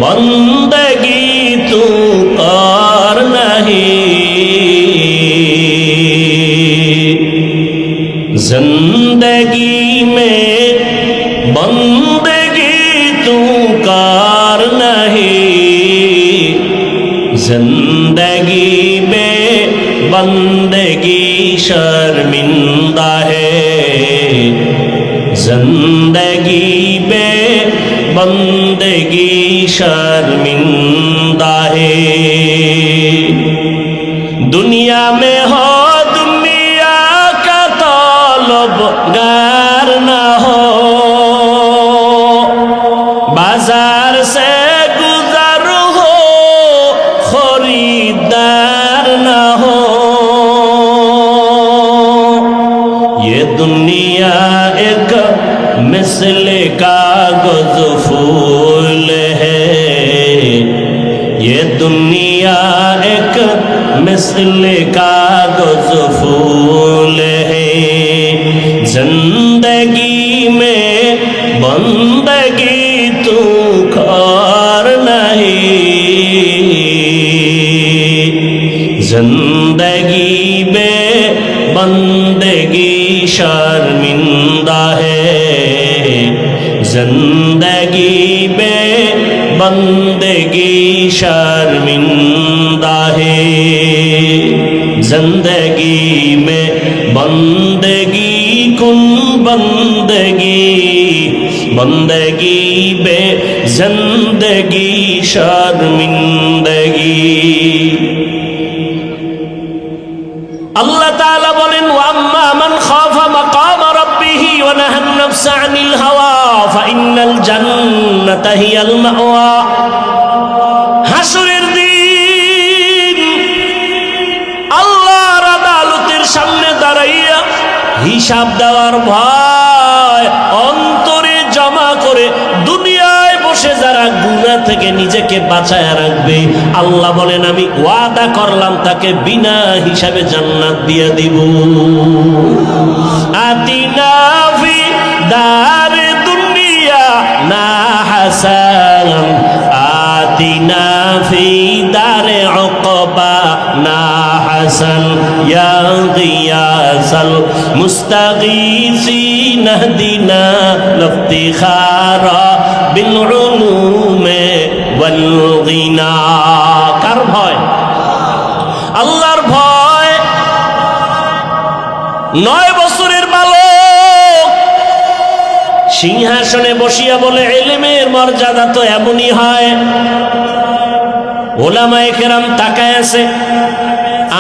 বন্দগি তু কর নাহি, जिंदगी में बंदगी तू कार नहीं, जिंदगी में बंदगी शर्मिंदा है, जिंदगी में बंदगी शर्मिंदा है। दुनिया में हो दुनिया का तलबगार ना हो, बाजार से गुजर हो खरीदार ना हो। ये दुनिया एक मिसले कागज फूल है, ये दुनिया एक मिसले कागज फूल है। जिंदगी में बंदगी तू खार नहीं, जिंदगी में बंदगी शर्मिंदा है, जिंदगी में बंदगी शर्मिंदा है। जिंदगी में बंदगी कुन बंदगी, बंदगी बे जिंदगी शर्मिंदगी। अल्लाह ताला बोलेन वअम्मा मन खाफा मकाम रब्बिही व नहा नफ्स अनिल हवा फाइन्नाल जन्नता हियाल मावा। हाशरेर दिन আল্লাহর আদালতের সামনে দাঁড়াইয়া হিসাব দেওয়ার ভয় অন্তরে জমা করে দুনিয়ায় বসে যারা গুনাহ থেকে নিজেকে বাঁচায় রাখবে, আল্লাহ বলেন আমি ওয়াদা করলাম তাকে বিনা হিসাবে জান্নাত দিয়ে দিব। আতিনা ফি দারে দুনিয়া না হাসান, আতিনা ফি দারে উকবা না হাসান, ইয়া গিয়াসাল মুস্তাগীসিন ইহদিনা লিফতিখারা বিল উলুমে ওয়াল গিনা। কার ভয়? আল্লাহর ভয়। 9 বছরের বালক সিংহাসনে বসিয়া বলে ইলমের মর্যাদা তো এমনই হয়। ওলামায়ে কেরাম তাকায় আছে,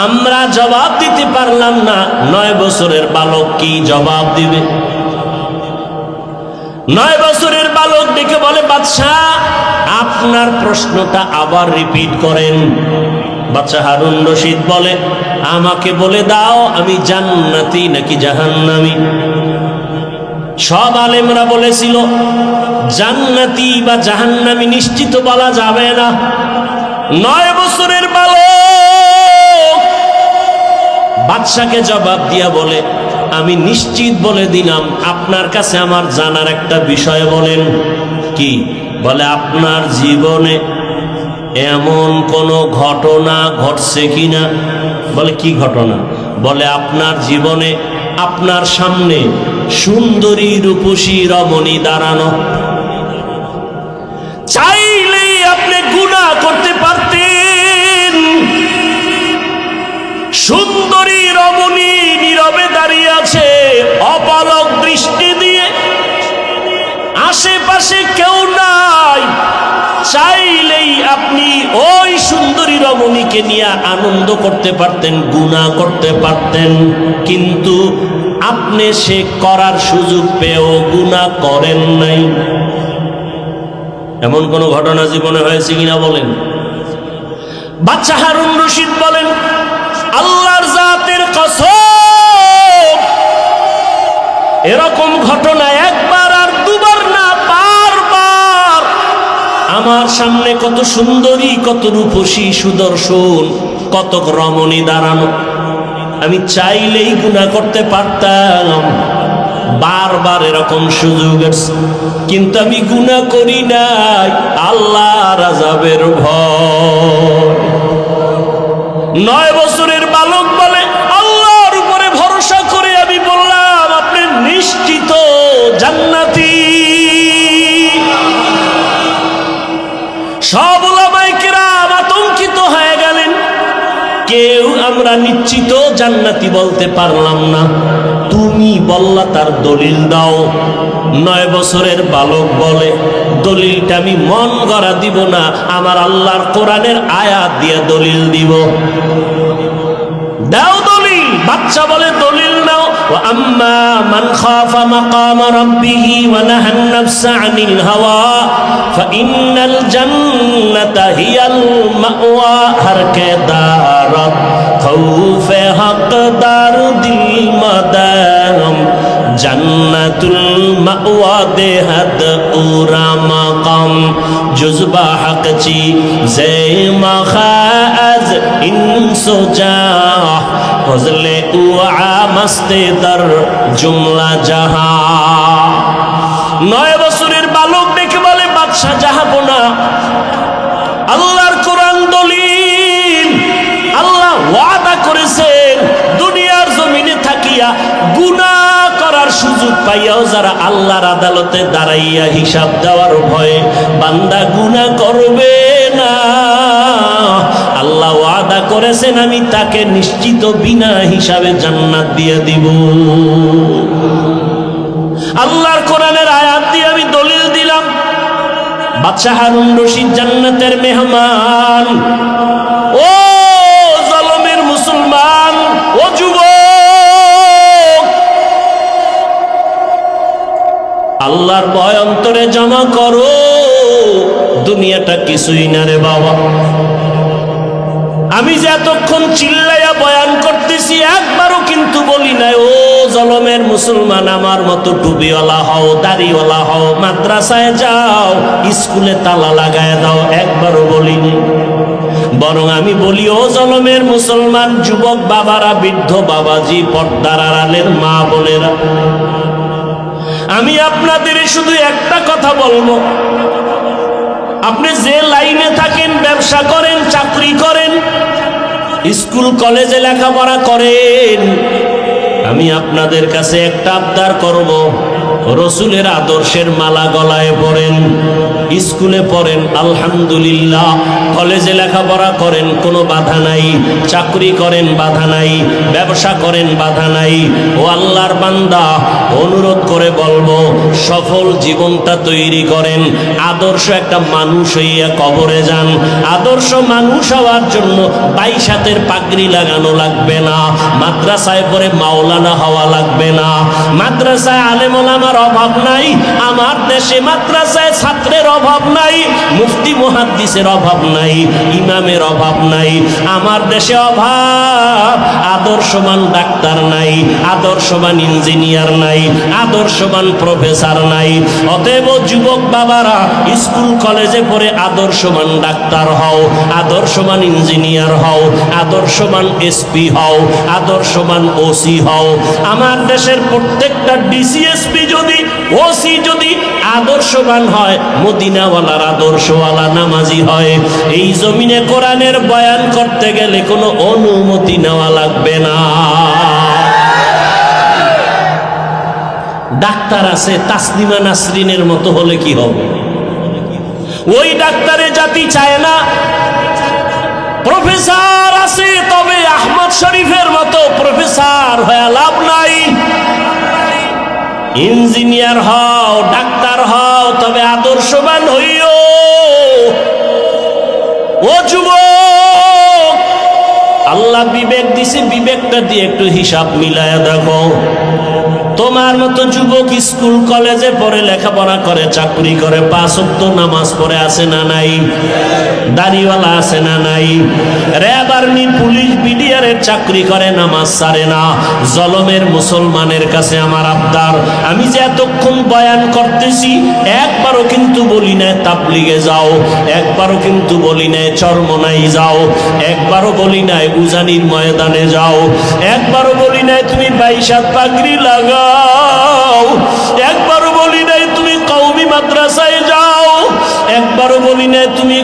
আমরা জবাব দিতে পারলাম না, 9 বছরের বালক কি জবাব দিবে? 9 বছরের বালক ডেকে বলে বাদশাহ আপনার প্রশ্নটা আবার রিপিট করেন। বাদশাহ হারুন রশিদ বলে আমাকে বলে দাও আমি জান্নাতি নাকি জাহান্নামী। সব আলেমরা বলেছিল জান্নাতি বা জাহান্নামী নিশ্চিত বলা যাবে না। 9 বছরের বালক বাদশাকে জবাব দিয়া বলে আমি নিশ্চিত বলে দিলাম, আপনার কাছে আমার জানার একটা বিষয় বলেন। কি? বলে আপনার জীবনে এমন কোন ঘটনা ঘটছে কিনা? বলে কি ঘটনা? বলে আপনার জীবনে আপনার সামনে সুন্দরী রূপসী রমণী দাঁড়ানো, চাইলেই আপনি গুনাহ করতে পারতেন। সুন্দরী রমণী নীরবে দাঁড়িয়ে আছে অপলক দৃষ্টি দিয়ে, আশেপাশে কেউ নাই, চাইলেই আপনি ওই সুন্দরী রমণীকে নিয়ে আনন্দ করতে পারতেন, গুনাহ করতে পারতেন, কিন্তু আপনি সে করার সুযোগ পেয়েও গুনাহ করেন নাই। এমন কোন ঘটনা জীবনে হয়েছে কিনা বলেন? বাদশা হারুন রশিদ বলেন আল্লাহর জাতের কসম এরকম ঘটনা একবার আর দুবার না, বারবার আমার সামনে কত সুন্দরী, কত রূপসী, সুদর্শন, কত রমণী দাঁড়ানো, আমি চাইলেই গুনাহ করতে পারতাম। বারবার এরকম সুযোগ আছে, কিন্তু আমি গুনাহ করি নাই আল্লাহর আযাবের ভয়। 9 বছরের বালক বলে আল্লাহর উপরে ভরসা করে আমি বললাম সব উলামায়ে কিরাম আতঙ্কিত হয়ে গেলেন। কেউ আমরা নিশ্চিত জান্নাতি বলতে পারলাম না। তুমি বললা তার দলিল দাও। 9 বছরের বালক বলে, দলিলটা আমি মন গড়া দিব না, আমার আল্লাহর কোরআনের আয়াত দিয়ে দলিল দিব। দাও দলিল। বাচ্চা বলে দলিল নাও। ওয়া আম্মা মান খাফা মাকাম রাব্বিহি ওয়া নাহান নাফসা আনিল হাওয়া ফাইন্নাল জান্নাতা হিয়াল মাওয়া। হর কে দারত খৌফে হকদার দিল মাদাম জান্নাতুল মাওয়া দেহাদ উরা মাকাম জুজবা হকচি জে মাখাজ ইনসুজা ফজলে উআ মস্তে দর জুমলা জাহা। 9 বছরের বালক দেখে বলে, বাদশা যাহাবো না। আল্লাহর কোরআন দলিল। আল্লাহ ওয়াদা করেছেন দুনিয়ার জমিনে থাকিয়া গুনাহ করার সুযোগ পাইয়াও যারা আল্লাহর আদালতে দাঁড়াইয়া হিসাব দেওয়ার ভয়ে বান্দা গুনাহ করবে না, আল্লাহ ওয়াদা করেছেন আমি তাকে নিশ্চিত বিনা হিসাবে জান্নাত দিয়ে দিব। আল্লাহর কোরআনের আয়াত দিয়ে আমি দলিল দিলাম। বাদশা হারুন রশিদ জান্নাতের মেহমান। ও জলমের মুসলমান, ও যুবক, আল্লাহর ভয় অন্তরে জমা করো। দুনিয়াটা কিছুই না রে বাবা। আমি যে এতক্ষণ চিল্লাইয়া বয়ান করতেছি একবারও কিন্তু বলি নাই ও জলমের মুসলমান আমার মতো টুপিওয়ালা হও, দাড়িওয়ালা হও, মাদ্রাসায় যাও, স্কুলে তালা লাগায় দাও, একবারও বলিনি। বরং আমি বলি ও জলমের মুসলমান যুবক বাবারা, বৃদ্ধ বাবাজি, পর্দার আড়ালের মা বোনেরা, আমি আপনাদের শুধু একটা কথা বলবো। আপনি যে লাইনে থাকেন, ব্যবসা করেন, চাকরি করেন, স্কুল কলেজে লেখাপড়া করেন, আমি আপনাদের কাছে একটা আবদার করব, রসুলের আদর্শের মালা গলায় পড়েন, স্কুলে পড়েন আলহামদুলিল্লাহ, কলেজে লেখাপড়া করেন কোনো বাধা নাই, চাকরি করেন বাধা নাই, ব্যবসা করেন বাধা নাই। ও আল্লাহর বান্দা, অনুরোধ করে বলবো সফল জীবনটা তৈরি করেন। আদর্শ একটা মানুষ হইয়া কবরে যান। আদর্শ মানুষ হওয়ার জন্য 22 হাতের পাগড়ি লাগানো লাগবে না, মাদ্রাসায় পড়ে মাওলানা হওয়া লাগবে না, মাদ্রাসায় আলেম ওলামার অভাব নাই। আমার দেশে মাদ্রাসায় ছাত্রের অভাব নাই, মুফতি মুহাদ্দিসের অভাব নাই, ইমামের অভাব নাই। আমার দেশে অভাব আদর্শবান ডাক্তার নাই, আদর্শবান ইঞ্জিনিয়ার নাই, আদর্শবান প্রফেসর নাই। অতএব যুবক বাবারা, স্কুল কলেজে পড়ে আদর্শবান ডাক্তার হও, আদর্শবান ইঞ্জিনিয়ার হও, আদর্শবান এসপি হও, আদর্শবান ওসি হও। আমার দেশের প্রত্যেকটা ডিসিএসপি যদি, ওসি যদি আদর্শবান হয়, মদিনাওয়ালার আদর্শওয়ালা নামাজি হয়, এই জমিনে কোরআনের বয়ান করতে গেলে কোনো অনুমতি নেওয়া লাগবে না। ডাক্তার আছে তাসলিমা নাসরিনের মতো হলে কি হবে? ওই ডাক্তারের জাতি চায় না। প্রফেসর আছে, তবে আহমদ শরীফের মতো প্রফেসর হয়ে লাভ নাই। ইঞ্জিনিয়ার হও, ডাক্তার হও, তবে আদর্শবান হইও। ও যুবক, আল্লাহ বিবেক দিছে, বিবেকটা দিয়ে একটু হিসাব মিলায়া দেখো। তোমার মতো যুবক স্কুল কলেজে পড়ে, লেখাপড়া করে, চাকরি করে, 5 ওয়াক্ত নামাজ পড়ে আছে না নাই? দাড়িওয়ালা আছে না নাই? র্যাব, আর্মি, পুলিশ, বিডিআরের চাকরি করে, নামাজ ছাড়ে না। জলমের মুসলমানের কাছে আমার আবদার, আমি যে এতক্ষণ বয়ান করতেছি একবারও কিন্তু বলি না তাবলিগে যাও, একবারও কিন্তু বলি না চরমনাই যাও, একবারও বলি নাই উজানির ময়দানে যাও, একবারও বলি নাই তুমি 22 হাত পাগড়ি লাগাও, একবারও বলি নাই তুমি কওমি মাদ্রাসায় যাও, একবারও বলি নাই তুমি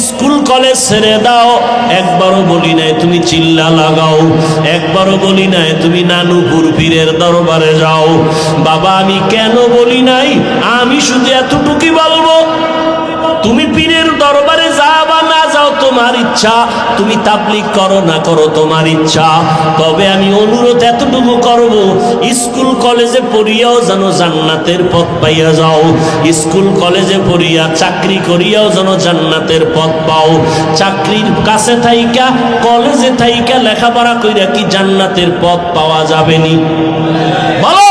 স্কুল কলেজ ছেড়ে দাও, একবারও বলি নাই তুমি চিল্লা লাগাও, একবারও বলি নাই তুমি নানুপুর পীরের দরবারে যাও। বাবা, আমি কেন বলি নাই? আমি শুধু এতটুকুই বলবো, তুমি পীরের দরবারে তোমার ইচ্ছা, তুমি তাবলীগ করো না করো তোমার ইচ্ছা। তবে আমি অনুরোধ এতটুকু করব, স্কুল কলেজে পড়িয়াও যেন জান্নাতের পথ পাইয়া যাও, স্কুল কলেজে পড়িয়া চাকরি করিয়াও যেন জান্নাতের পথ পাও। চাকরির কাছে থাইকা কলেজে থাইকা লেখাপড়া কইরা কি জান্নাতের পথ পাওয়া যাবে নি? বলো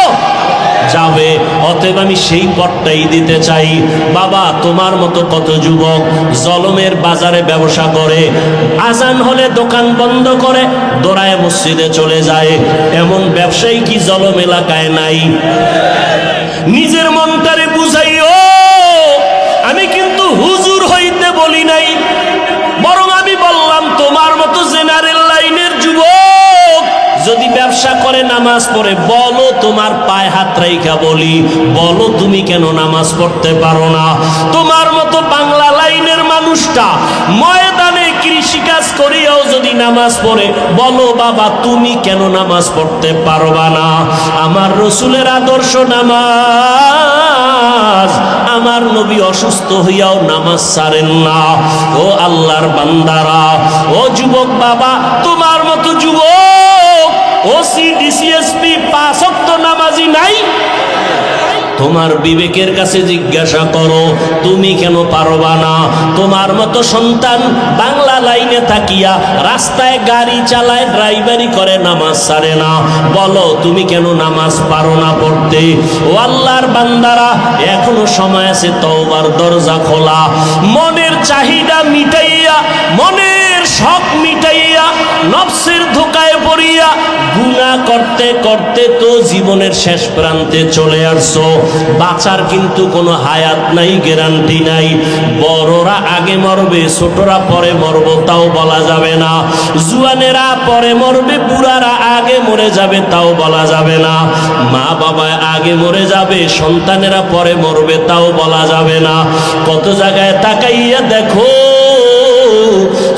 যাবে। অতএব আমি সেই পথটাই দিতে চাই। বাবা, তোমার মতো কত যুবক জলমের বাজারে ব্যবসা করে, আজান হলে দোকান বন্ধ করে দৌড়ায় মসজিদে চলে যায়। এমন ব্যবসায়ী কি জলম এলাকায় নাই? নিজের মনটারে বুঝাইও, আমি কিন্তু হুজুর হইতে বলি নাই, বরং আমি বললাম তোমার মতো জেনারেল লাইনের যুবক যদি ব্যবসা করে নামাজ পড়ে, বলো তোমার পায়ে হাত রাইখা বলি, বলো তুমি কেন নামাজ পড়তে পারো না? তোমার মতো বাংলা লাইনের মানুষটা ময়দানে কৃষিকাজ করিয়াও যদি নামাজ পড়ে, বলো বাবা তুমি কেন নামাজ পড়তে পারবা না? আমার রসুলের আদর্শ নামাজ, আমার নবী অসুস্থ হইয়াও নামাজ ছাড়েন না। ও আল্লাহর বান্দারা, ও যুবক বাবা, তোমার মতো যুবক ওসি ডিসিএসপি 5 ওয়াক্ত নামাজি নাই? তোমার বিবেকের কাছে জিজ্ঞাসা করো, তুমি কেন পারবা না? তোমার মতো সন্তান বাংলা লাইনে থাকিয়া রাস্তায় গাড়ি চালায়, ড্রাইভারি করে, নামাজ ছাড়ে না, বলো তুমি কেন নামাজ পারো না পড়তে? ও আল্লাহর বান্দারা, এখনো সময় আছে, তওবার দরজা খোলা। মনের চাহিদা মিটাইয়া, মনের শখ মিটাইয়া, নফসের ধোকায় পড়িয়া গুনাহ করতে করতে তো জীবনের শেষ প্রান্তে চলে আসছো। বাঁচার কিন্তু কোনো হায়াত নাই, গ্যারান্টি নাই। বড়রা আগে মরবে, ছোটরা পরে মরবো তাও বলা যাবে না। জুয়ানেরা পরে মরবে, বুড়ারা আগে মরে যাবে তাও বলা যাবে না। মা বাবা আগে মরে যাবে, সন্তানেরা পরে মরবে তাও বলা যাবে না। কত জায়গায় তাকাইয়া দেখো,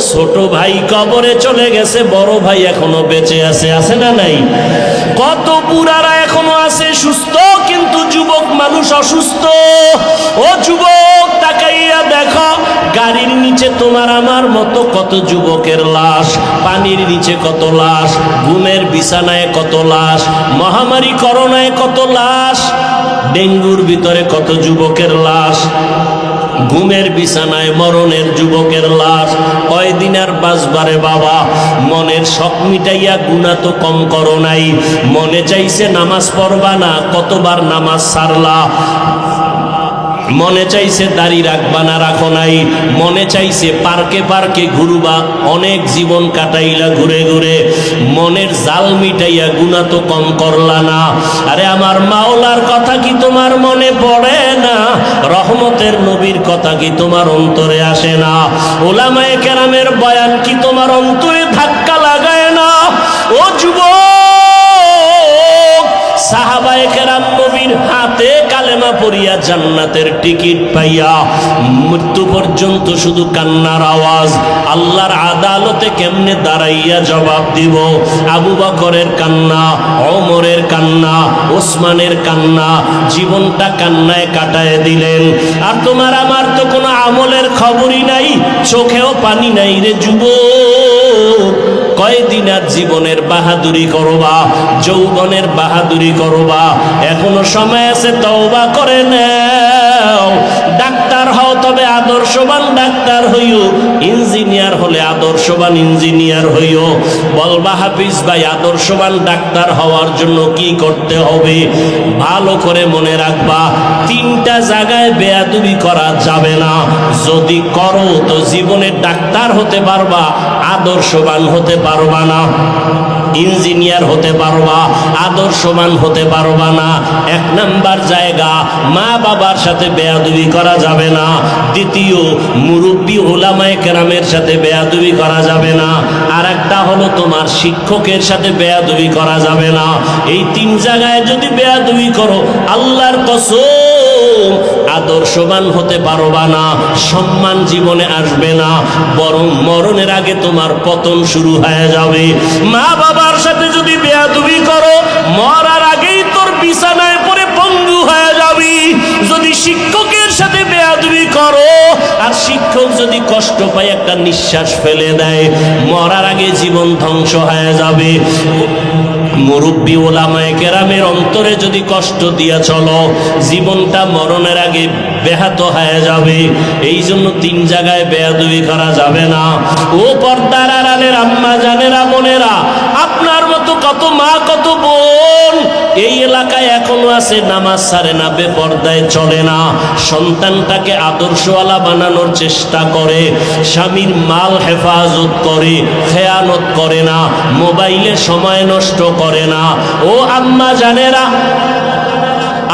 ছোট ভাই কবরে চলে গেছে, বড় ভাই এখনো বেঁচে আছে, আছে না নাই? কত বুড়ারা এখনো আছে সুস্থ, কিন্তু যুবক মানুষ অসুস্থ। ও যুবক, তাকাইয়া দেখো, গাড়ির নিচে তোমার আমার মতো কত যুবকের লাশ, পানির নিচে কত লাশ, ঘুমের বিছানায় কত লাশ, মহামারী করোনায় কত লাশ, ডেঙ্গুর ভিতরে কত যুবকের লাশ, ঘুমের বিছানায় মরণের যুবকের লাশ। কয়দিন আর বাঁচবারে বাবা? মনের শখ মিটাইয়া গুনাহ তো কম করো নাই। মনে চাইছে নামাজ পড়বা না, কতবার নামাজ ছাড়লা। মনে চাইছে দাড়ি রাখবা না, রাখো নাই। মনে চাইছে পার্কে পার্কে ঘুরবা, অনেক জীবন কাটাইলা ঘুরে ঘুরে। মনের জাল মিটাইয়া গুনাহ তো কম করলা না। আরে আমার মাওলার কথা কি তোমার মনে পড়ে না? রহমতের নবীর কথা কি তোমার অন্তরে আসে না? ওলামায়ে কেরামের বয়ান কি তোমার অন্তরে ধাক্কা লাগায় না? ও যুবক, সাহাবায়ে কেরাম নবীর হাতে কালেমা পড়িয়া জান্নাতের টিকিট পাইয়া মৃত্যু পর্যন্ত শুধু কান্নার আওয়াজ। আল্লাহর আদালতে কেমনে দাঁড়াইয়া জবাব দিব? আবু বকরের কান্না, ওমরের কান্না, ওসমানের কান্না, জীবনটা কান্নায় কাটায় দিলেন। আর তোমার আমার তো কোনো আমলের খবরই নাই, চোখেও পানি নাই রে যুবক। কয়দিন আর জীবনের বাহাদুরি করবা, যৌবনের বাহাদুরি করবা? এখনো সময় আছে, তওবা করে নাও। ডাক্তার হও, তবে আদর্শবান ডাক্তার হইও। ইঞ্জিনিয়ার হলে আদর্শবান ইঞ্জিনিয়ার হইও। বলবা হাফিজ ভাই, আদর্শবান ডাক্তার হওয়ার জন্য কি করতে হবে? ভালো করে মনে রাখবা, 3টা জায়গায় বেয়াদবি করা যাবে না। যদি করো তো জীবনে ডাক্তার হতে পারবা, আদর্শবান হতে পারবা না। ইঞ্জিনিয়ার হতে পারবা, আদর্শবান হতে পারবা না। 1 নাম্বার জায়গা, মা বাবার সাথে বেয়াদবি করা যাবে না। দ্বিতীয়, মুরব্বী ওলামায়ে কেরামের সাথে বেয়াদবি করা যাবে না। আর একটা হলো তোমার শিক্ষকের সাথে বেয়াদবি করা যাবে না। এই 3 জায়গায় যদি বেয়াদবি করো, আল্লাহর কসম আদর্শবান হতে পারবা না, সম্মান জীবনে আসবে না, বরং মরণের আগে তোমার পতন শুরু হয়ে যাবে। মা বাবার সাথে যদি বেয়াদবি করো, মরার আগেই তোর বিছানায় পড়ে পঙ্গু হয়ে যাবি। যদি শিক্ষকের সাথে বেয়াদবি করো আর শিক্ষক যদি কষ্ট পায় একটা নিঃশ্বাস ফেলে দেয়, মরার আগে জীবন ধ্বংস হয়ে যাবে। মুরব্বী ওলামায়ে কেরামের অন্তরে যদি কষ্ট দিয়া চলো, জীবনটা মরণের আগে ব্যাহত হয়ে যাবে। এই জন্য 3 জায়গায় বেয়াদবি করা যাবে না। ও পর্দার আড়ালের আম্মা জানেরা, বোনেরা, আপনার মতো কত মা কত বোন এই এলাকায় এখনো আছে, নামাজ ছাড়ে না, বেপর্দায় চলে না, সন্তানটাকে আদর্শওয়ালা বানানোর চেষ্টা করে, স্বামীর মাল হেফাজত করে, খেয়ানত করে না, মোবাইলে সময় নষ্ট করে না। ও আম্মা জানেরা,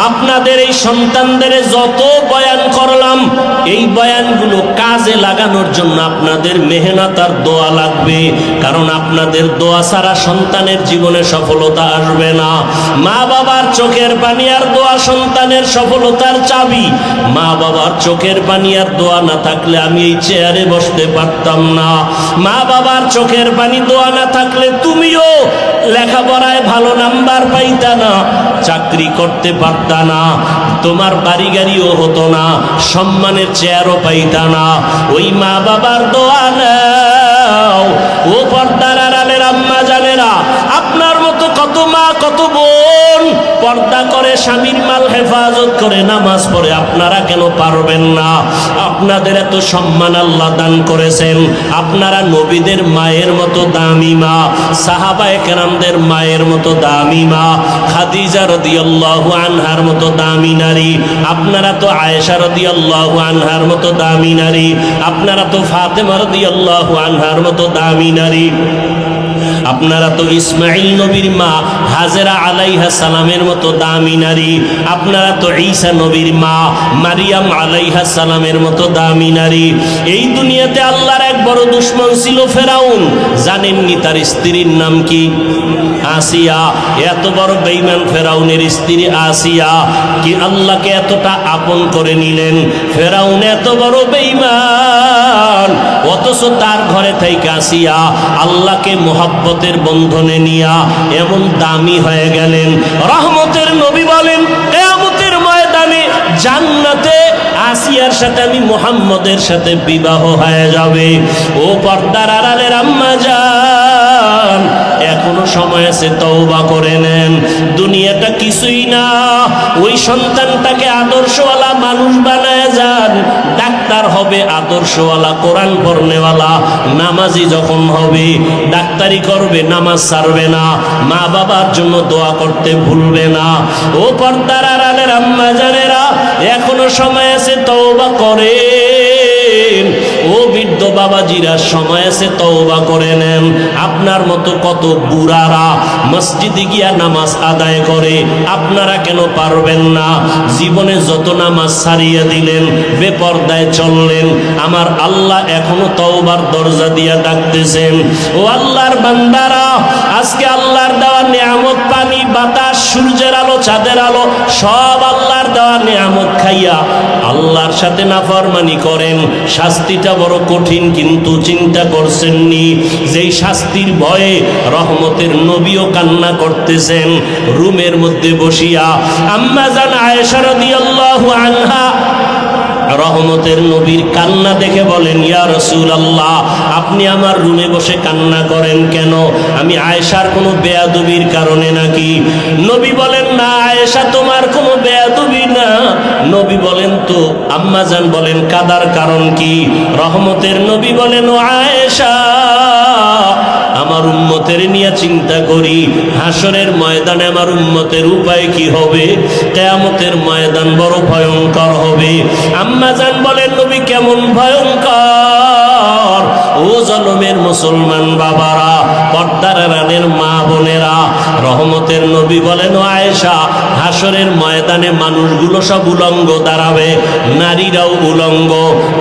আপনাদের এই সন্তানদের যত বয়ান করলাম, এই বয়ানগুলো কাজে লাগানোর জন্য আপনাদের মেহনত আর দোয়া লাগবে। কারণ আপনাদের দোয়া ছাড়া সন্তানের জীবনে সফলতা আসবে না। মা বাবার চোখের পানি আর দোয়া সন্তানের সফলতার চাবি। মা বাবার চোখের পানি আর দোয়া না থাকলে আমি এই চেয়ারে বসতে পারতাম না। মা বাবার চোখের পানি দোয়া না থাকলে তুমিও লেখাপড়ায় ভালো নাম্বার পাইতা না, চাকরি করতে পারতা না, তোমার বাড়ি গাড়িও হতো না, সম্মানের চেয়ারও পাইতা না। ওই মা বাবার দোয়া নাও। ও পর্দার আড়ালের আম্মা জানেরা, আপনার মতো কত মা কত বোন পর্দা করে, স্বামীর মাল হেফাজত করে, নামাজ পড়ে, আপনারা কেন পারবেন না? আপনাদের এত সম্মান আল্লাহ দান করেছেন। আপনারা নবীদের মায়ের মতো দামি মা, সাহাবায়ে কেরামদের মায়ের মতো দামি মা, খাদিজা রাদিয়াল্লাহু আনহার মতো দামি নারী। আপনারা তো আয়েশা রাদিয়াল্লাহু আনহার মতো দামি নারী। আপনারা তো ফাতেমা রাদিয়াল্লাহু আনহার মতো দামি নারী। আপনারা তো ইসমাইল নবীর মা হাজেরা আলাইহা সালামের মতো দামি নারী। আপনারা তো ঈসা নবীর মা মারিয়াম আলাইহা সালামের মতো দামি নারী। এই দুনিয়াতে আল্লাহর এক বড় দুশমন ছিল ফেরাউন। জানেননি তার স্ত্রীর নাম কি? আসিয়া। এত বড় বেঈমান ফেরাউনের স্ত্রী আসিয়া, কি আল্লাহকে এতটা আপন করে নিলেন। ফেরাউন এত বড় বেঈমান, অথচ তার ঘরে থেকে আসিয়া আল্লাহকে মোহাব্বতের বন্ধনে নিয়া এমন দামি হয়ে গেলেন। রহমতের নবী বলেন, কিয়ামতের ময়দানে জান্নাতে আসিয়ার সাথে আমি মুহাম্মদের সাথে বিবাহ হয়ে যাবে। ও পর্দার আড়ালের আম্মা জান, এখনো সময় আছে, তওবা করে নেন। দুনিয়াটা কিছুই না। ওই সন্তানটাকে আদর্শওয়ালা মানুষ বানায় যান। ডাক্তার হবে আদর্শওয়ালা, কোরআন পড়নেওয়ালা, নামাজি যখন হবে, ডাক্তারি করবে, নামাজ ছাড়বে না, মা বাবার জন্য দোয়া করতে ভুলবে না। ও পর্দার আড়ালের আম্মা জানেরা, এখনো সময় আছে, তওবা করেন। ও বৃদ্ধ বাবাজিরা, সময় আছে, তওবা করে নেন। আপনার মতো কত বুড়ারা মসজিদে গিয়া নামাজ আদায় করে, আপনারা কেন পারবেন না? জীবনে যত নামাজ ছাড়িয়ে দিলেন, বেপর্দায় চললেন, আমার আল্লাহ এখনো তওবার দরজা দিয়া ডাকতেছেন। ও আল্লাহর বান্দারা, আজকে আল্লাহর দেওয়া নিয়ামত, পানি, বাতাস, সূর্যের আলো, চাঁদের আলো, সব আল্লাহর দেওয়া নিয়ামত খাইয়া আল্লাহর সাথে নাফরমানি করেন। শাস্তিটা বড় কঠিন, কিন্তু চিন্তা করছেননি যেই শাস্তির ভয়ে রহমতের নবীও কান্না করতেছেন রুমের মধ্যে বসিয়া। আম্মা জান আয়েশা রাদিয়াল্লাহু আনহা রহমতের নবীর কান্না দেখে বলেন, ইয়া রাসূলুল্লাহ, আপনি আমার রুমে বসে কান্না করেন কেন? আমি আয়েশার কোনো বেয়াদবির কারণে নাকি? নবী বলেন, না আয়েশা, তোমার কোনো বেয়াদবি না। নবী বলেন, তো আম্মা জান বলেন, কাদার কারণ কি? রহমতের নবী বলেন, ও আয়েশা, আমার উম্মতের নিয়ে চিন্তা করি, হাসরের ময়দানে আমার উম্মতের উপায় কি হবে? কিয়ামতের ময়দান বড় ভয়ঙ্কর হবে। আম্মা জান বলেন, নবী কেমন ভয়ঙ্কর? ও জনমের মুসলমান বাবারা, পর্দার আড়ালের মা বোনেরা, রহমতের নবী বলেন, ও আয়েশা, হাসরের ময়দানে মানুষগুলো সব উলঙ্গ দাঁড়াবে, নারীরাও উলঙ্গ,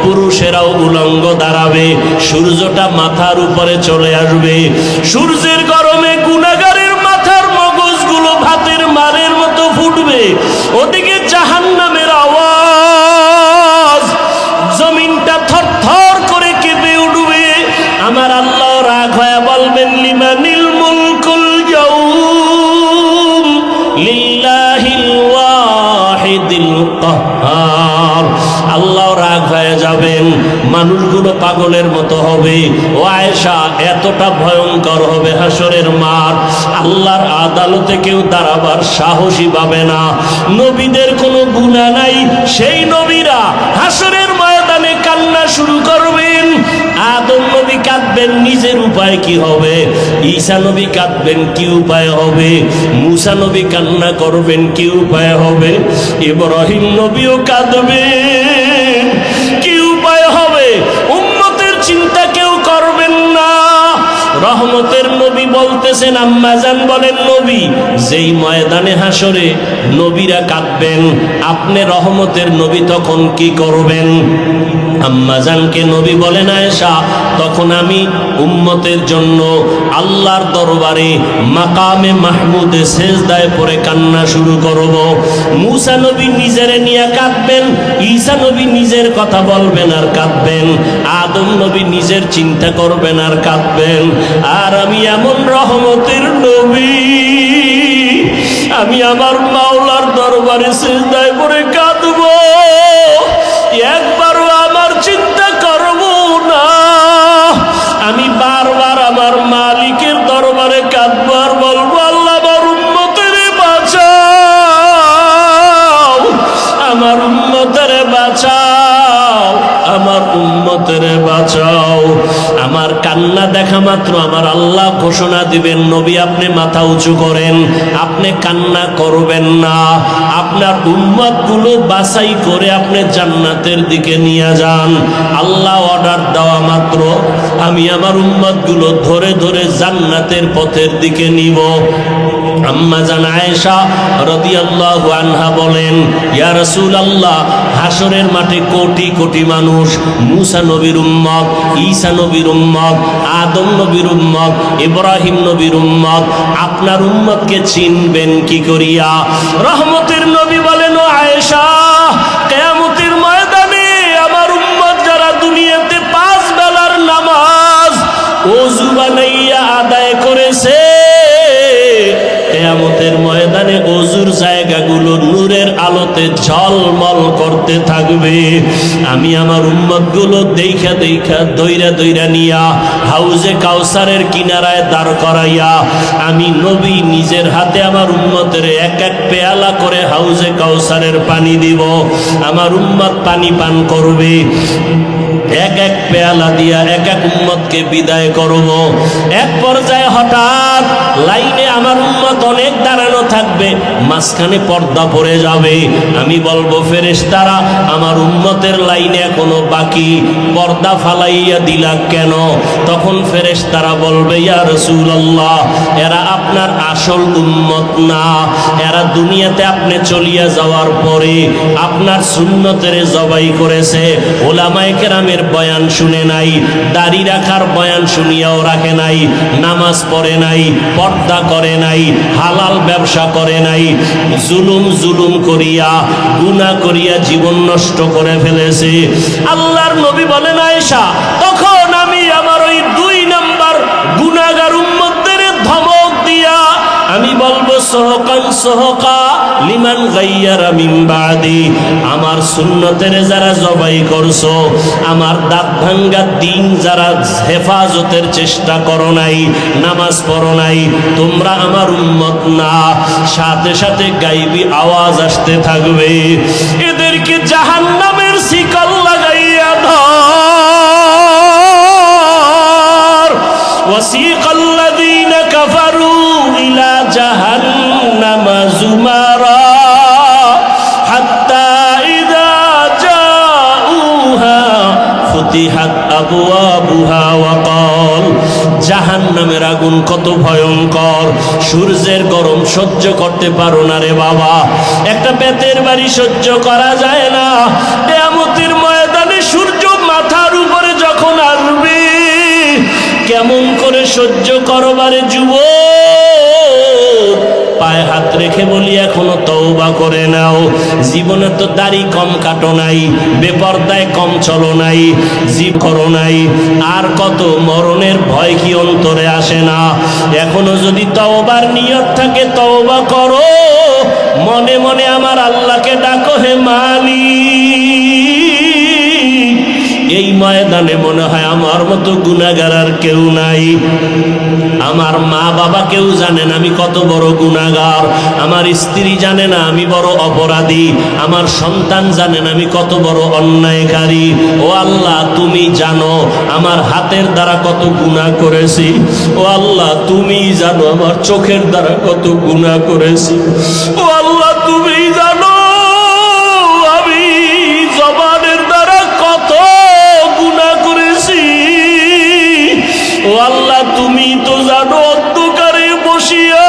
পুরুষেরাও উলঙ্গ দাঁড়াবে। সূর্যটা মাথার উপরে চলে আসবে। সূর্যের গরমে গুনাহগারের মাথার মগজগুলো ভাতের মারের মতো ফুটবে। ওদিকে জাহান্নামের আওয়াজ, জমিনটা থরথর করে কেঁপে উঠবে। আমার আল্লাহ রাগ হয়ে বলবেন, লিমানিল মুলকুল ইয়াউম লিল্লাহিল ওয়াহিদিল কাহ্হার। মতো হবে। ও আয়েশা, এতটা ভয়ঙ্কর হবে হাসরের মাঠ, আল্লাহর আদালতে কেউ দাঁড়াবার সাহসী পাবে না। নবীদের কোনো গুনাহ নাই, সেই নবীরা হাসরের ময়দানে কান্না শুরু করবেন। আদম নবী কাঁদবেন, নিজের উপায় কি হবে? ঈসা নবী কাঁদবেন, কি উপায় হবে? মুসা নবী কান্না করবেন, কি উপায় হবে? ইব্রাহিম নবীও কাঁদবেন, কি উপায় হবে? উম্মতের চিন্তা কেউ করবেন না। রহমতের নবী বলতেছেন, আম্মাজান বলেন, নবী যেই ময়দানে হাসরে নবীরা কাঁদবেন, আপনি রহমতের নবী তখন কি করবেন? আম্মাজানকে নবী বলেন, আয়েশা, তখন আমি উম্মতের জন্য আল্লাহর দরবারে মাকামে মাহমুদে সেজদায় পড়ে কান্না শুরু করব। মুসা নবী নিজেরে নিয়ে কাঁদবেন, ঈসা নবী নিজের কথা বলবেন আর কাঁদবেন, আদম নবী নিজের চিন্তা করবেন আর কাঁদবেন। আর আমি এমন রহমতের নবী, আমি আমার মাওলার দরবারে সিজদায় পড়ে কাঁদব, একবারও আমার চিন্তা করব না। আমি বারবার আমার মালিকের দরবারে কাঁদব আর বলবো, আল্লাহ আমার উম্মতের বাঁচাও, আমার উম্মতের বাঁচাও, আমার উম্মতের বাঁচাও। আমার কান্না দেখা মাত্র আমার আল্লাহ ঘোষণা দিবেন, নবী আপনি মাথা উঁচু করেন, আপনি কান্না করবেন না, আপনার উম্মতগুলো বাছাই করে আপনি জান্নাতের দিকে নিয়ে যান। আল্লাহ অর্ডার দেওয়া মাত্র আমি আমার উম্মতগুলো ধরে ধরে জান্নাতের পথের দিকে নিব। আম্মা জান আয়েশা রাদিয়াল্লাহু আনহা বলেন, ইয়া রাসূলুল্লাহ, হাসরের মাঠে কোটি কোটি মানুষ, মুসা নবীর উম্মত, ঈসা নবীর উম্মত, আদম নবীর উম্মত, ইব্রাহিম নবীর উম্মত, আপনার উম্মতকে চিনবেন কি করিয়া? রহমতের নবী বলেন, ও আয়েশা, কিয়ামতের ময়দানে আমার উম্মত যারা দুনিয়াতে 5 বেলার নামাজ ওযু বানাইয়া আদায় করেছে, কিয়ামতের ময়দানে ওযুর জায়গাগুলো নূরের আলোতে ঝলমল করতে থাকবে। আমি আমার উম্মতগুলো দেইখা দেইখা দইরা দইরা নিয়া হাউজে কাউসারের কিনারায় দাঁড় করাইয়া আমি নবী নিজের হাতে আমার উম্মতের এক এক পেয়ালা করে হাউজে কাউসারের পানি দিব। আমার উম্মত পানি পান করবে, এক এক পেয়ালা দিয়া এক এক উম্মতকে বিদায় করব। এক পর্যায়ে হঠাৎ লাইনে আমার উম্মত অনেক দাঁড়ানো থাকবে, মাঝখানে পর্দা পড়ে যাবে। আমি বলবো, ফেরেশতারা, আমার উম্মতের লাইনে এখনো বাকি, পর্দা ফালাইয়া দিলা কেন? তখন ফেরেশতারা বলবে, ইয়া রাসূলুল্লাহ, এরা আপনার আসল উম্মত না, এরা দুনিয়াতে আপনি চলিয়া যাওয়ার পরে আপনার সুন্নতের জবাই করেছে, ওলামায়ে কেরামের বয়ান শুনে নাই, দাড়ি রাখার বয়ান শুনিয়াও রাখে নাই, নামাজ পড়ে নাই, পর্দা করে নাই, হালাল ব্যবসা করে নাই, জুলুম করিয়া গুনাহ করিয়া জীবন নষ্ট করে ফেলেছে। আল্লাহর নবী বলেন, আয়েশা, তখন আমি আমার ওই 2 নাম্বার গুনাহগার উম্মতদের ধমক দিয়া আমি বলবো, সহকান সহকা লিমান গাইয়ারা মিন বাদি, আমার সুন্নতের যারা জবাই করছো, আমার দাঁত ভাঙ্গা দিন যারা হেফাজতের চেষ্টা করো নাই, নামাজ পড়ো নাই, তোমরা আমার উম্মত না। সাথে সাথে গাইবি আওয়াজ আসতে থাকবে, এদেরকে জাহান্নামের শিকল লাগাইয়া ধর। ওয়াসিকাল্লাযীনা কাফারু ইলা জাহান্নামা যুমারা হাত্তা ইযা জাউহা ফুতিহাত আবওয়াবুহা ওয়া ক্বাল। জাহান্নামের আগুন কত ভয়ঙ্কর, সূর্যের গরম সহ্য করতে পারো না রে বাবা, একটা বেতের বাড়ি সহ্য করা যায় না। কিয়ামতের ময়দানে সূর্য মাথার উপরে যখন আসবে, কেমন করে সহ্য করবারে যুবক? পায়ে হাত রেখে বলি, এখনো তওবা করে নাও। জীবনে তো দাড়ি কম কাটো নাই, বেপরদায় কম চলো নাই, জীব করো নাই, আর কত মরণের ভয় কি অন্তরে আসে না? এখনো যদি তওবার নিয়ত থাকে, তওবা করো, মনে মনে আমার আল্লাহকে ডাকো, হে মালিক, এই ময়দানে মনে হয় আমার মতো গুনাহগার আর কেউ নাই। আমার মা বাবা কেউ জানে না আমি কত বড় গুনাহগার, আমার স্ত্রী জানে না আমি বড় অপরাধী, আমার সন্তান জানে না আমি কত বড় অন্যায়কারী। ও আল্লাহ, তুমি জানো আমার হাতের দ্বারা কত গুনাহ করেছি। ও আল্লাহ, তুমি জানো আমার চোখের দ্বারা কত গুনাহ করেছি। ও আল্লাহ, তুমি জানো আমি জবানের দ্বারা কত গুনাহ করেছি। ও আল্লাহ, তুমি তো জানো অন্ধকারে বসিয়া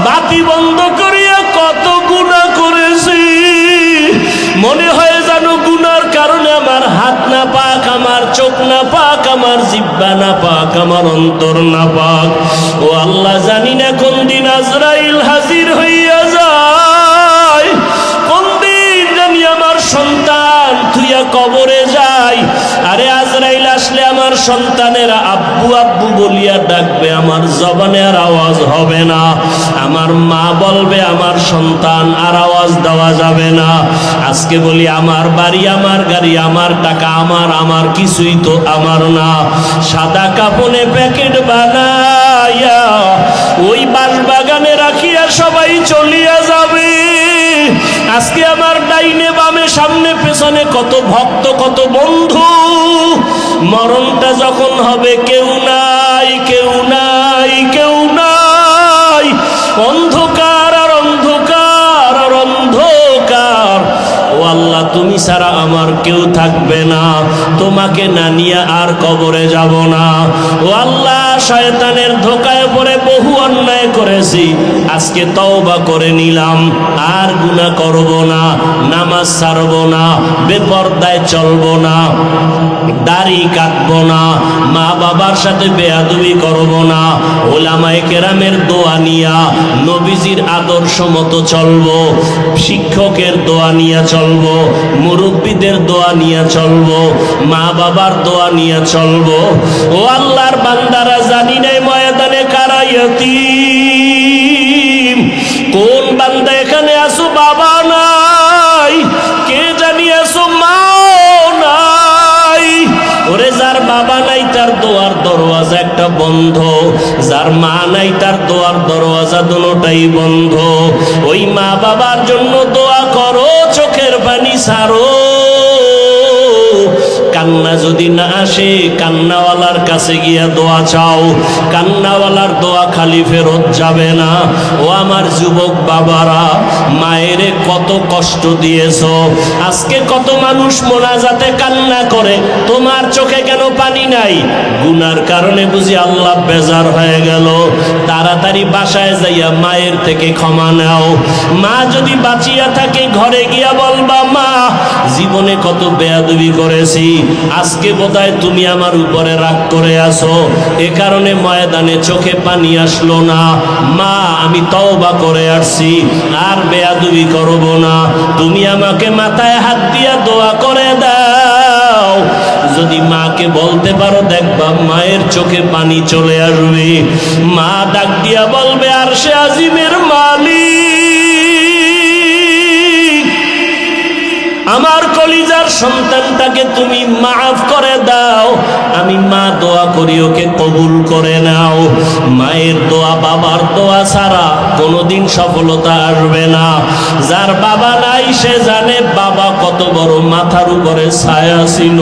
বাতি বন্ধ করিয়া কত গুনাহ করেছি। মনে হয় জানো গুনার কারণে আমার হাত না পাক, আমার চোখ না পাক, আমার জিহ্বা না পাক, আমার অন্তর না পাক। ও আল্লাহ, জানি না কোন দিন আজরাইল হাজির হইয়া যায়, কোন দিন জানি আমার সন্তান থুইয়া কবরে যায়। আরে আজরাইল আসলে আমার সন্তানেরা আব্বু আব্বু বলিয়া ডাকবে, আমার জবানে আর আওয়াজ হবে না। আমার মা বলবে আমার সন্তান, আর আওয়াজ দেওয়া যাবে না। আজকে বলি আমার বাড়ি, আমার গাড়ি, আমার টাকা, আমার কিছুই তো আমার না। সাদা কাপড়ে প্যাকেট বানাইয়া ওই বাঁশবাগানে রাখিয়া সবাই চলিয়া যাবে। আজকে আমার ডাইনে বামে সামনে পেছনে কত ভক্ত, কত বন্ধু। মরণটা যখন হবে কেউ নাই, কেউ নাই, কেউ নাই। অন্ধকার আর অন্ধকার আর অন্ধকার। ও আল্লাহ, তুমি ছাড়া আমার কেউ থাকবে না, তোমাকে না নিয়ে আর কবরে যাব না। ও আল্লাহ, শয়তানের ধোকায় পড়ে বহু অন্যায় করেছি, আজকে তওবা করে নিলাম, আর গুনাহ করব না, নামাজ ছাড়ব না, বেপরদায় চলব না, দাড়ি কাটবো না, মা বাবার সাথে বেয়াদবি করব না, ওলামায়ে কেরামের দোয়া নিয়া নবীজির আদর্শ মতো চলবো, শিক্ষকের দোয়া নিয়ে চলবো, মুরব্বীদের দোয়া নিয়ে চলবো, মা বাবার দোয়া নিয়ে চলবো। ও আল্লাহর বান্দারা, জানি নাই ময়দানে কারা ইয়াতীম। কোন বান্দা এখানে আসো বাবা নাই, কে জানি আসো মা নাই। ওরে যার বাবা নাই তার দোয়ার দরওয়াজা একটা বন্ধ, যার মা নাই তার দোয়ার দরওয়াজা দুটোটাই বন্ধ। ওই মা বাবার জন্য দোয়া করো, চোখের পানি ছাড়ো। কান্না যদি না আসে, কান্নাওয়ালার কাছে গিয়া দোয়া চাও, কান্নাওয়ালার দোয়া খালি ফেরত যাবে না। ও আমার যুবক বাবারা, মায়েরে কত কষ্ট দিয়েছো। আজকে কত মানুষ মোনাজাতে কান্না করে, তোমার চোখে কেন পানি নাই? গুনার কারণে বুঝি আল্লাহ বেজার হয়ে গেল। তাড়াতাড়ি বাসায় যাইয়া মায়ের থেকে ক্ষমা নাও। মা যদি বাঁচিয়া থাকে ঘরে গিয়া বলবা, মা জীবনে কত বেয়াদবি করেছি, আজকে বোধহয় তুমি আমার উপরে রাগ করে আসো, এ কারণে ময়দানে চোখে পানি আসলো না। মা, আমি তওবা করে আসছি, আর বেয়াদবি করব না। তুমি আমাকে মাথায় হাত দিয়া দোয়া করে দাও। যদি মাকে বলতে পারো, দেখবা মায়ের চোখে পানি চলে আসবে। মা ডাক দিয়া বলবে, আরশে আজিমের মালিক, আমার কলিজার সন্তানটাকে তুমি মাফ করে দাও। আমি মা দোয়া করি, ওকে কবুল করে নাও। মায়ের দোয়া, বাবার দোয়া ছাড়া কোনোদিন সফলতা আসবে না। যার বাবা নাই সে জানে বাবা কত বড় মাথার উপরে ছায়া ছিল।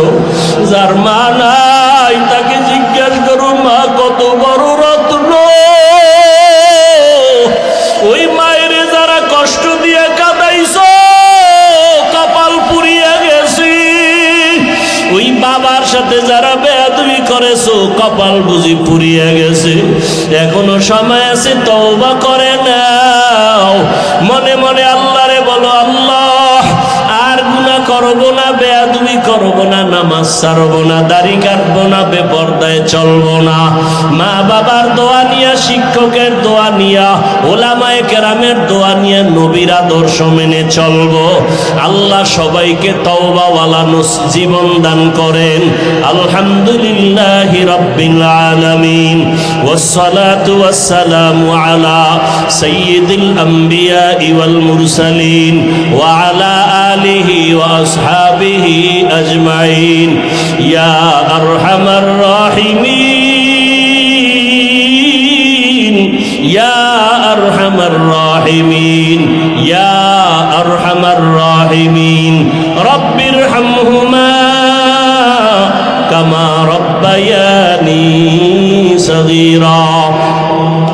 যার মা নাই তাকে জিজ্ঞেস করো, মা কত বড় রত্ন। ওই মায়ের যারা কষ্ট দিয়ে কাঁদাইছো, কপাল পুড়িয়া গেছি। ওই বাবার সাথে যারা বেয়াদবি করেছো, কপাল বুঝি পুড়িয়া গেছে। এখনো সময় আছে, তওবা করে নাও। মনে মনে আল্লাহরে বলো, আল্লাহ আর গুনাহ করব না, বেয়াদবি করব না, নামাজ ছাড়ব না, দাড়ি কাটবো না, বেপরদায় চলবো না। মা বাবার দোয়া নিয়া, শিক্ষকের দোয়া নিয়া, ওলামায়ে কেরামের দোয়া নিয়া নবীর আদর্শ মেনে চলবো। আল্লাহ সবাইকে তওবাওয়ালা জীবন দান করেন। আলহামদুলিল্লাহি রাব্বিল আলামিন, ওয়াসসালাতু ওয়াসসালামু আলা সাইয়্যিদিল আম্বিয়া ওয়াল মুরসালিন ওয়া আলা আলিহি ওয়া আসহাবিহি আজমাইন। الراحمين يا أرحم الراحمين يا أرحم الراحمين يا أرحم الراحمين رب ارحمهما كما ربياني صغيرا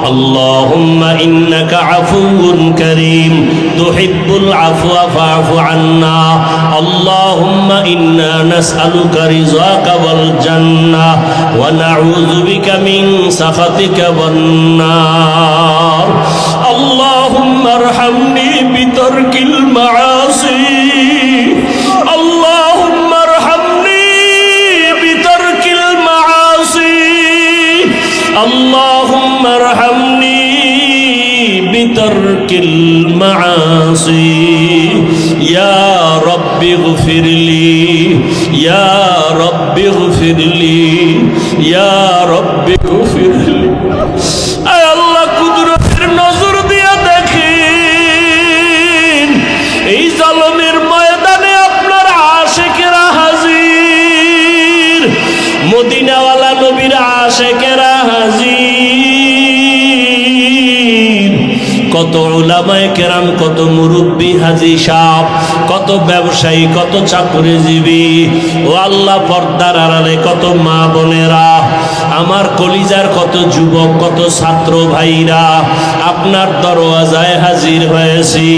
اللهم إنك عفو كريم تحب العفو فاعف عنا اللهم إنا نسألك رضاك والجنة ونعوذ بك من سخطك والنار اللهم ارحمني بترك المعاصي اللهم ارحمني بترك المعاصي اللهم ارحمني بترك المعاصي يا رب اغفر لي يا رب اغفر لي يا رب اغفر لي আয় আল্লাহ কুদরতের নজর দিয়া দেখেন এই জালমের ময়দানে আপনার আশিকেরা হাজির মদিনাওয়ালা নবীর আশিকেরা হাজির কত উলামায়ে কেরাম কত মুরব্বী হাজী সাহেব কত ব্যবসায়ী কত চাকরিজীবী ও আল্লাহ পর্দার আড়ালে কত মা বোনেরা আমার কলিজার কত যুবক কত ছাত্র ভাইরা আপনার দরওয়াজায় হাজির হয়েছি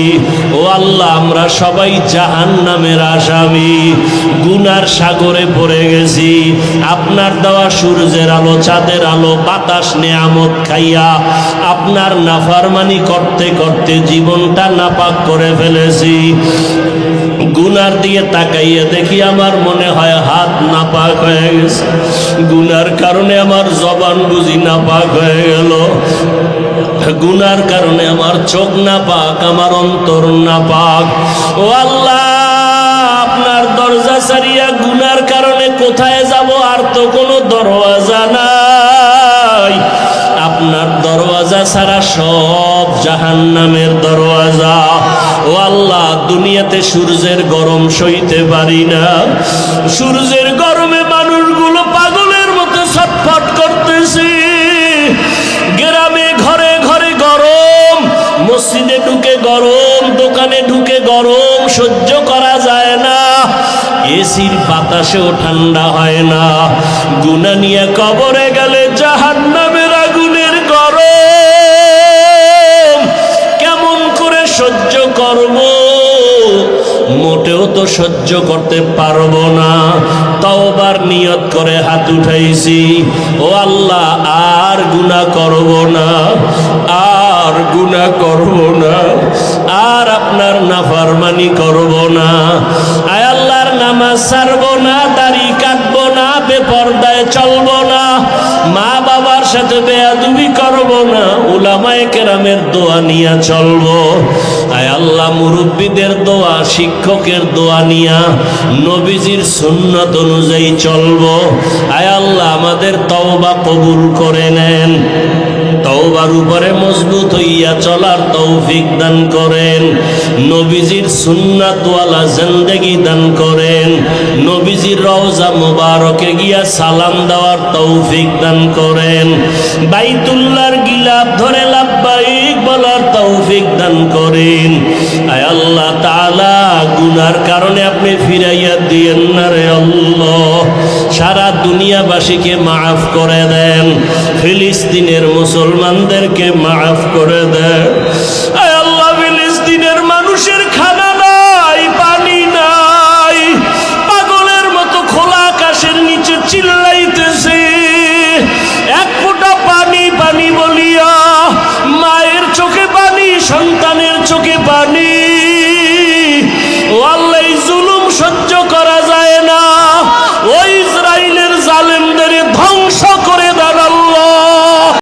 ও আল্লাহ আমরা সবাই জাহান্নামের আসামি গুনার সাগরে পড়ে গেছি আপনার দেওয়া সূর্যের আলো চাঁদের আলো বাতাস নেয়ামত খাইয়া আপনার নাফরমানি করতে করতে জীবনটা নাপাক করে ফেলেছি গুনার দিয়ে তাকাইয়া দেখি আমার মনে হয় হাত নাপাক হয়ে গেছে গুনার কারণে আমার জবান বুঝি নাপাক হয়ে গেল গুনার কারণে আমার চোখ নাপাক আমার অন্তর নাপাক ও আল্লাহ আপনার দরজা ছাড়িয়া গুনার কারণে কোথায় যাব আর তো কোনো দরওয়াজা নাই আপনার দরওয়াজা ছাড়া সব জাহান্নামের দরওয়াজা ও আল্লাহ দুনিয়াতে সূর্যের গরম সইতে পারি না সূর্যের গরমে মানুষগুলো পাগলের মতো ছটফট করতেছে গ্রামে ঘরে ঘরে গরম মসজিদে ঢুকে গরম দোকানে ঢুকে গরম সহ্য করা যায় না এসির বাতাসেও ঠান্ডা হয় না গুনাহ নিয়ে কবরে গেলে জাহান্নামের আগুনের গরম কেমন করে সহ্য করব মোটেও তো সহ্য করতে পারবো না তওবার নিয়ত করে হাত উঠাইছি ও আল্লাহ আর গুনাহ করব না আর গুনাহ করব না আর আপনার নাফরমানি করব না আয় আল্লাহর নামাজ ছাড়বো না দাড়ি কাটবো না বেপরদায় চলবো না মা বাবার সাথে বেয়াদবি করব না উলামায়ে কেরামের দোয়া নিয়ে চলবো আয় আল্লাহ মুরব্বীদের দোয়া শিক্ষকের দোয়া নিয়া নবীজির সুন্নাত অনুযায়ী চলবো আয় আল্লাহ আমাদের তওবা কবুল করে নেন তওবার উপরে মজবুত হইয়া চলার তৌফিক দান করেন নবীজির সুন্নাতওয়ালা জিন্দেগি দান করেন নবীজির রওজা মুবারকে গিয়া সালাম দেওয়ার তৌফিক দান করেন বাইতুল্লাহর গিলাফ ধরে লাব্বাইক বলার তৌফিক দান করেন আয় আল্লাহ তাআলা গুনার কারণে আপনি ফিরাইয়া দিয়েন না রে আল্লাহ সারা দুনিয়াবাসীকে মাফ করে দেন ফিলিস্তিনের মুসলমানদেরকে মাফ করে দেন আয় আল্লাহ ফিলিস্তিনের মানুষের খানা নাই পানি নাই পাগলের মতো খোলা আকাশের নিচে চিল্লাইতেছে এক ফোঁটা পানি পানি বলিয়া মায়ের চোখে পানি সন্তানের চোখে পানি